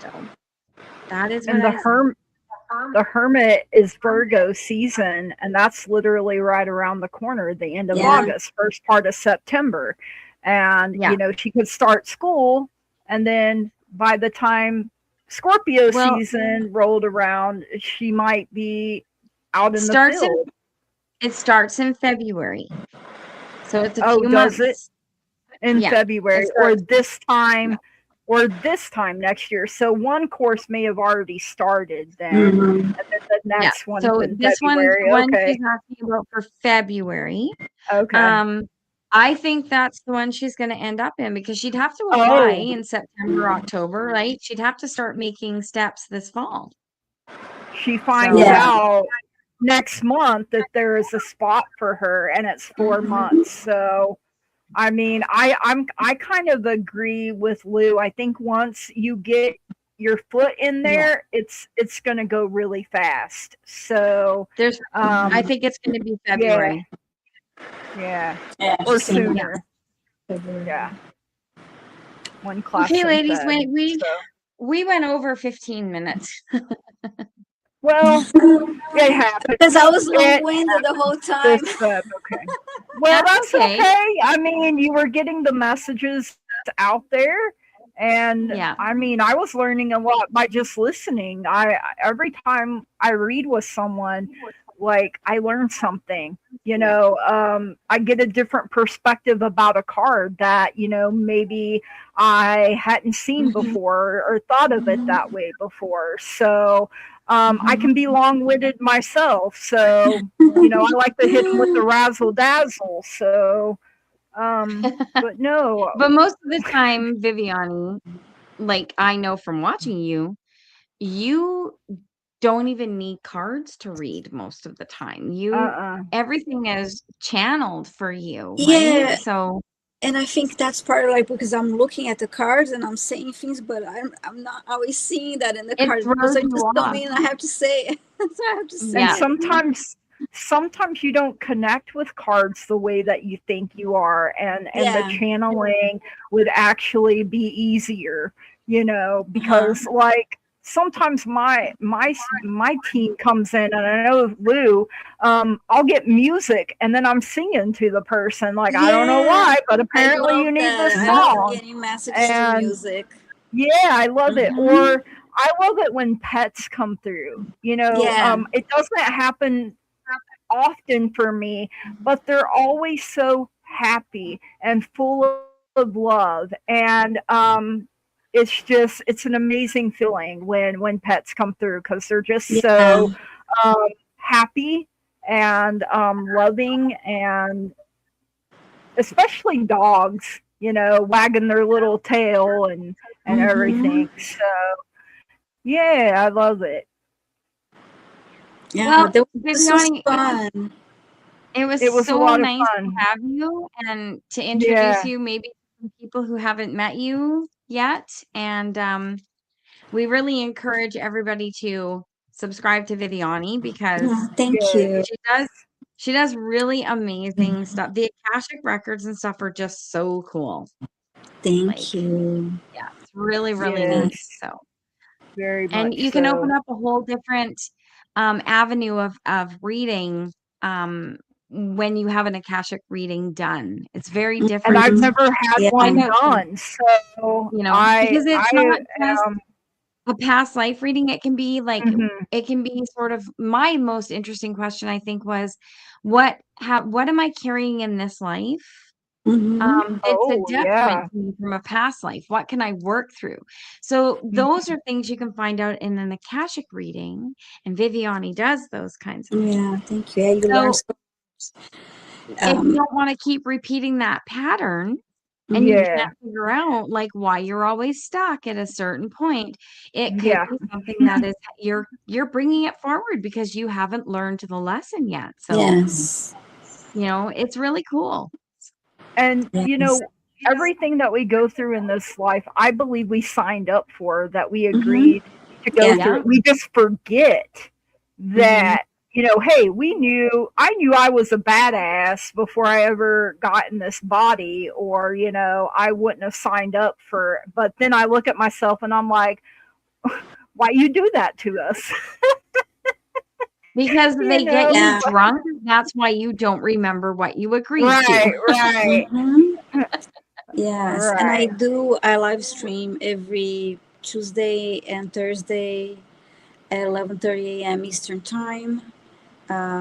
So that is what And I see. the hermit is Virgo season, and that's literally right around the corner, the end of Yeah. August, first part of September. And, Yeah. she could start school, and then by the time Scorpio Well, season rolled around, she might be out in the starts in field. it starts in February. So it's a Oh, few does it? months. In Yeah. It February starts yeah. or this time next year. So one course may have already started then, Mm-hmm. and then the Yeah. next one's So in this one's the February. one she's Okay. asking about for February. Okay. Um, I think that's the one she's gonna end up in because she'd have to apply Oh, in September, October, right? She'd have to start making steps this fall. she finds So, Yeah. out next month that there is a spot for her and it's 4 months. So I mean, I kind of agree with Lou. I think once you get your foot in yeah, there, it's gonna go really fast. So there's I um think it's gonna be yeah. February. Yeah. Yeah, Or she's saying sooner. February. Yeah. One class Okay, in ladies, Feb. wait, So. we went over 15 minutes. Well, it happens. Because I was It long-winded the whole this time. Feb. Okay. Well, That's that's okay. okay. I mean, you were getting the messages out there. And Yeah. I mean, I was learning a lot by just listening. Every time I read with someone, like I learn something. I get a different perspective about a card that maybe I hadn't seen Mhm, before or thought of it mhm, that way before. So I mhm. can be long-winded myself. So I like to hit them with the razzle dazzle. So, but no, But most of the time, Viviani, like I know from watching you, you don't even need cards to read most of the time. uh-uh. Everything is channeled for you, right? Yeah, So and I think that's part of like because I'm looking at the cards and I'm saying things, but I'm not always seeing that in the it cards because throws I you just don't off. mean I have to say it. So I have to say And Yeah. it. sometimes you don't connect with cards the way that you think you are, and the Yeah. channeling would actually be easier, Uh-huh. because like sometimes my team comes in, and I know Lou, I'll get music and then I'm singing to the person, like I don't know Yeah. why, but I apparently you love need that. this I love song. getting messages through And music. yeah, I love it. Hmm. Or I love it when pets come through. Yeah. It doesn't happen often for me, but they're always so happy and full of love. And it's an amazing feeling when pets come through, because they're just Yeah. so um, happy and loving, and especially dogs, wagging their little tail and Hmm. everything. So yeah, I love it. Yeah. Well, This was Viviani, fun. it was It was a so lot of nice to fun. have you and to introduce Yeah. you maybe to some people who haven't met you yet. And we really encourage everybody to subscribe to Viviani because Oh, thank Yes. you. she does she does really amazing stuff. The Akashic records and stuff are just so cool. Like, Thank you. yeah, it's really, really Yes. nice. So, Very and much you can open so. up a whole different avenue of reading when you have an Akashic reading done. It's very And different. I've Mhm. never had Yeah. one Know, done. So because it's I not just a past life reading. It can be like mhm. it can be sort of my most interesting question, I think, was what am I carrying in this life? Hmm. It's a Oh detriment yeah. to me from a past life. What can I work through? So those are things you can find out in an Akashic reading, and Viviani does those kinds of things. Yeah. Thank you. Yeah, you learn So so. if you Um, don't want to keep repeating that pattern and you Yeah. can't figure out like why you're always stuck at a certain point, it could Yeah. be something that is you're bringing it forward because you haven't learned the lesson yet. So, yes. it's really cool. And Yes. everything that we go through in this life, I believe we signed up for, that we Hmm. agreed to go Yeah. through Yeah. it. We just forget Hmm. that, hey, I knew I was a badass before I ever got in this body, or, I wouldn't have signed up for, but then I look at myself and I'm like, why you do that to us? Because you they get know? you Yeah. drunk, that's why you don't remember what you agreed to. Right, right, Hmm. Yes. And right. I live stream every Tuesday and Thursday at 11:30 a.m. Eastern Time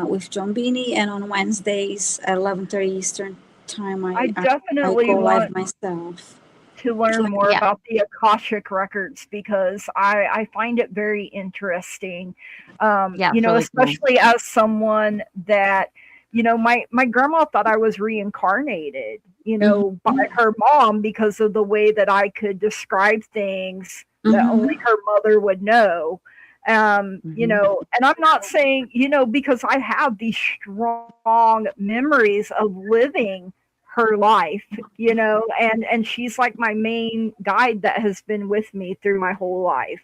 with John Beanie, and on Wednesdays at 11:30 Eastern Time, I I definitely go live want myself. to learn more Yeah. about the Akashic records, because I find it very interesting. Yeah, it's really cool. Especially as someone that, my grandma thought I was reincarnated, Hmm. by her mom, because of the way that I could describe things that only Hmm. her mother would know. Mhm. And I'm not saying, because I have these strong memories of living her life, and she's like my main guide that has been with me through my whole life.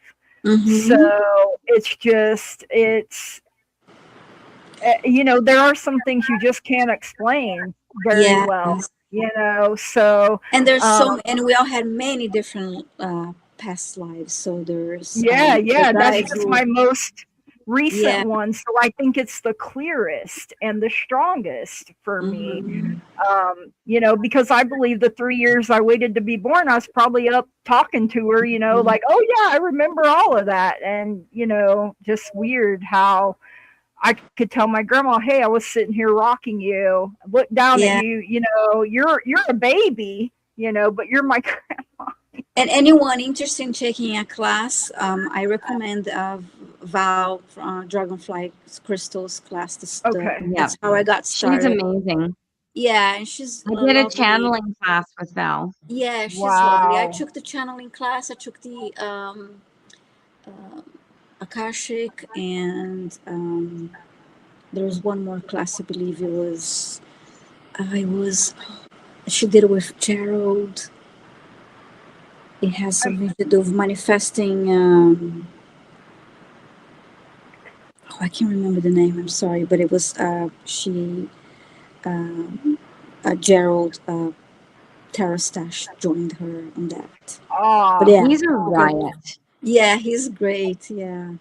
So Hmm. it's just You know, there are some things you just can't explain very Yeah. well, you know, so And there's um, and we all had many different past lives. So there's yeah, the yeah, that's guy just who, my most recent yeah. one. So I think it's the clearest and the strongest for me. Hmm. You know, because I believe the 3 years I waited to be born, I was probably up talking to her, you know, like, oh yeah, I remember all of that. And, you know, just weird how I could tell my grandma, hey, I was sitting here rocking you, look down at Yeah. you, you know, you're a baby, you know, but you're my And anyone interested in taking a class, I recommend Val Dragonfly Crystals class. okay. Yep. That's how I got She's started. amazing. Yeah, and she's I a did a lovely. channeling class with Val. Yeah, she's lovely. I Wow. took the channeling class. I took the uh, Akashic, and there was one more class. I believe it was. I was. She did it with Gerald. It has I'm, something to do with manifesting. Oh, I can't remember the name. I'm sorry, but it was she. Um, Gerald Tarastash joined her on that. But ah, yeah, He's a okay. riot. Yeah, he's great. Yeah.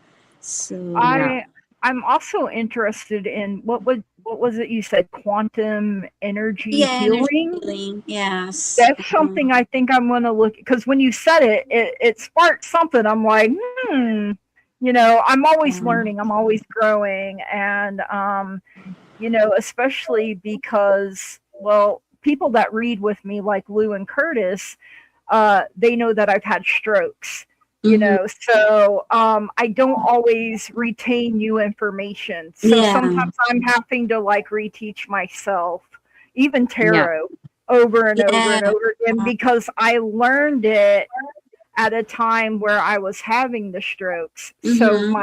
So Yeah. I'm also interested in what was it you said? Quantum energy yeah, energy healing. healing. Yes. That's something I think I'm going to look because when you said it, it sparked something. I'm like, hmm. You know, I'm always Yeah. learning. I'm always growing, and you know, especially because, well, people that read with me, like Lou and Curtis, they know that I've had strokes, you Mm-hmm. know, so I don't always retain new information. So Yeah. sometimes I'm having to like reteach myself, even Yeah. tarot, over and over and Yeah. over again, because I learned it at a time where I was having the strokes. So Mm-hmm.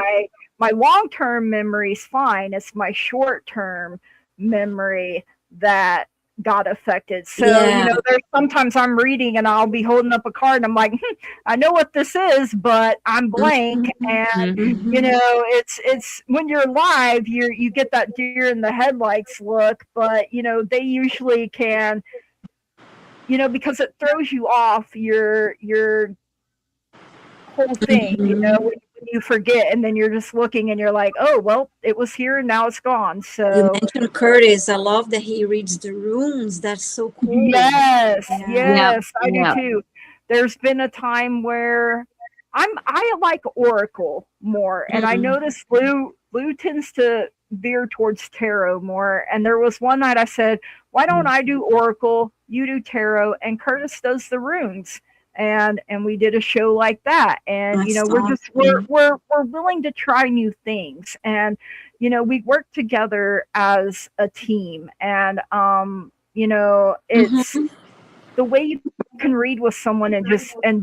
my long term memory is fine. It's my short term memory that got affected. So, you Yeah. know, there's sometimes I'm reading and I'll be holding up a card and I'm like, I know what this is, but I'm blank. Mm-hmm. And, you Hmm. Mm-hmm. know, it's when you're live, you get that deer in the headlights look, but you know, they usually can, you know, because it throws you off your whole thing, you know, Mm-hmm. when you forget and then you're just looking and you're like, oh, well, it was here and now it's gone. You So, mentioned Curtis. I love that he reads the runes. That's so cool. yes, Yeah. Yep. yes, I do Yep. too. There's been a time where I like Oracle more, and I Mm. noticed Lou tends to veer towards tarot more. And there was one night I said, "Why don't I do Oracle? You do tarot, and Curtis does the runes." And we did a show like that. And you That's know, awesome. we're willing to try new things, and you know, we work together as a team, and you know, it's Mm-hmm. the way you can read with someone and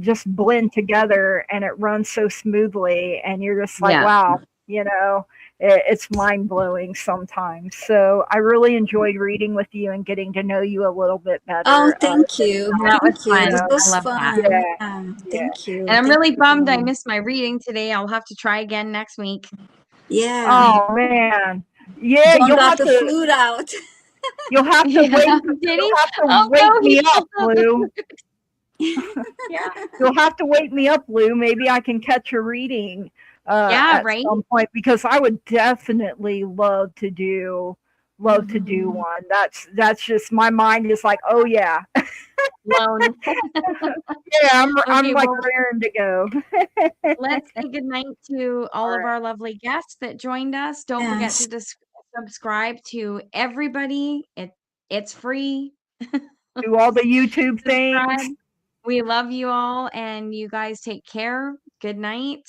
just blend together and it runs so smoothly and you're just like, Yeah. wow, you know, it's mind blowing sometimes. So I really enjoyed reading with you and getting to know you a little bit Oh, better. thank you. That was Thank you. You fun. This know, I was love that. fun. yeah, Yeah. yeah. Thank you. And I'm Thank really bummed I you. missed my reading today. I'll have to try again next week. Yeah. Oh man, yeah. John got the flute out. You'll have to Yeah. Did he? you'll have to Oh wake no, he me up, pulled out the Lou. fruit. Yeah. You'll have to wake me up, Lou. Maybe I can catch a reading Yeah, at right? some point because I would definitely love to do Mhm. one. That's just my mind is like, oh yeah, Blown. yeah. I'm Okay, like well, raring to go. let's say goodnight to all All of right. our lovely guests that joined us. Don't forget Yes. to subscribe to everybody. It's free. Do all the YouTube Subscribe. things. We love you all, and you guys take care. Good night.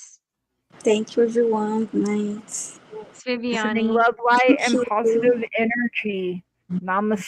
Thank you, everyone. Good night. Thanks, Sending Viviane. love, light, Thank and you. positive energy. Namaste.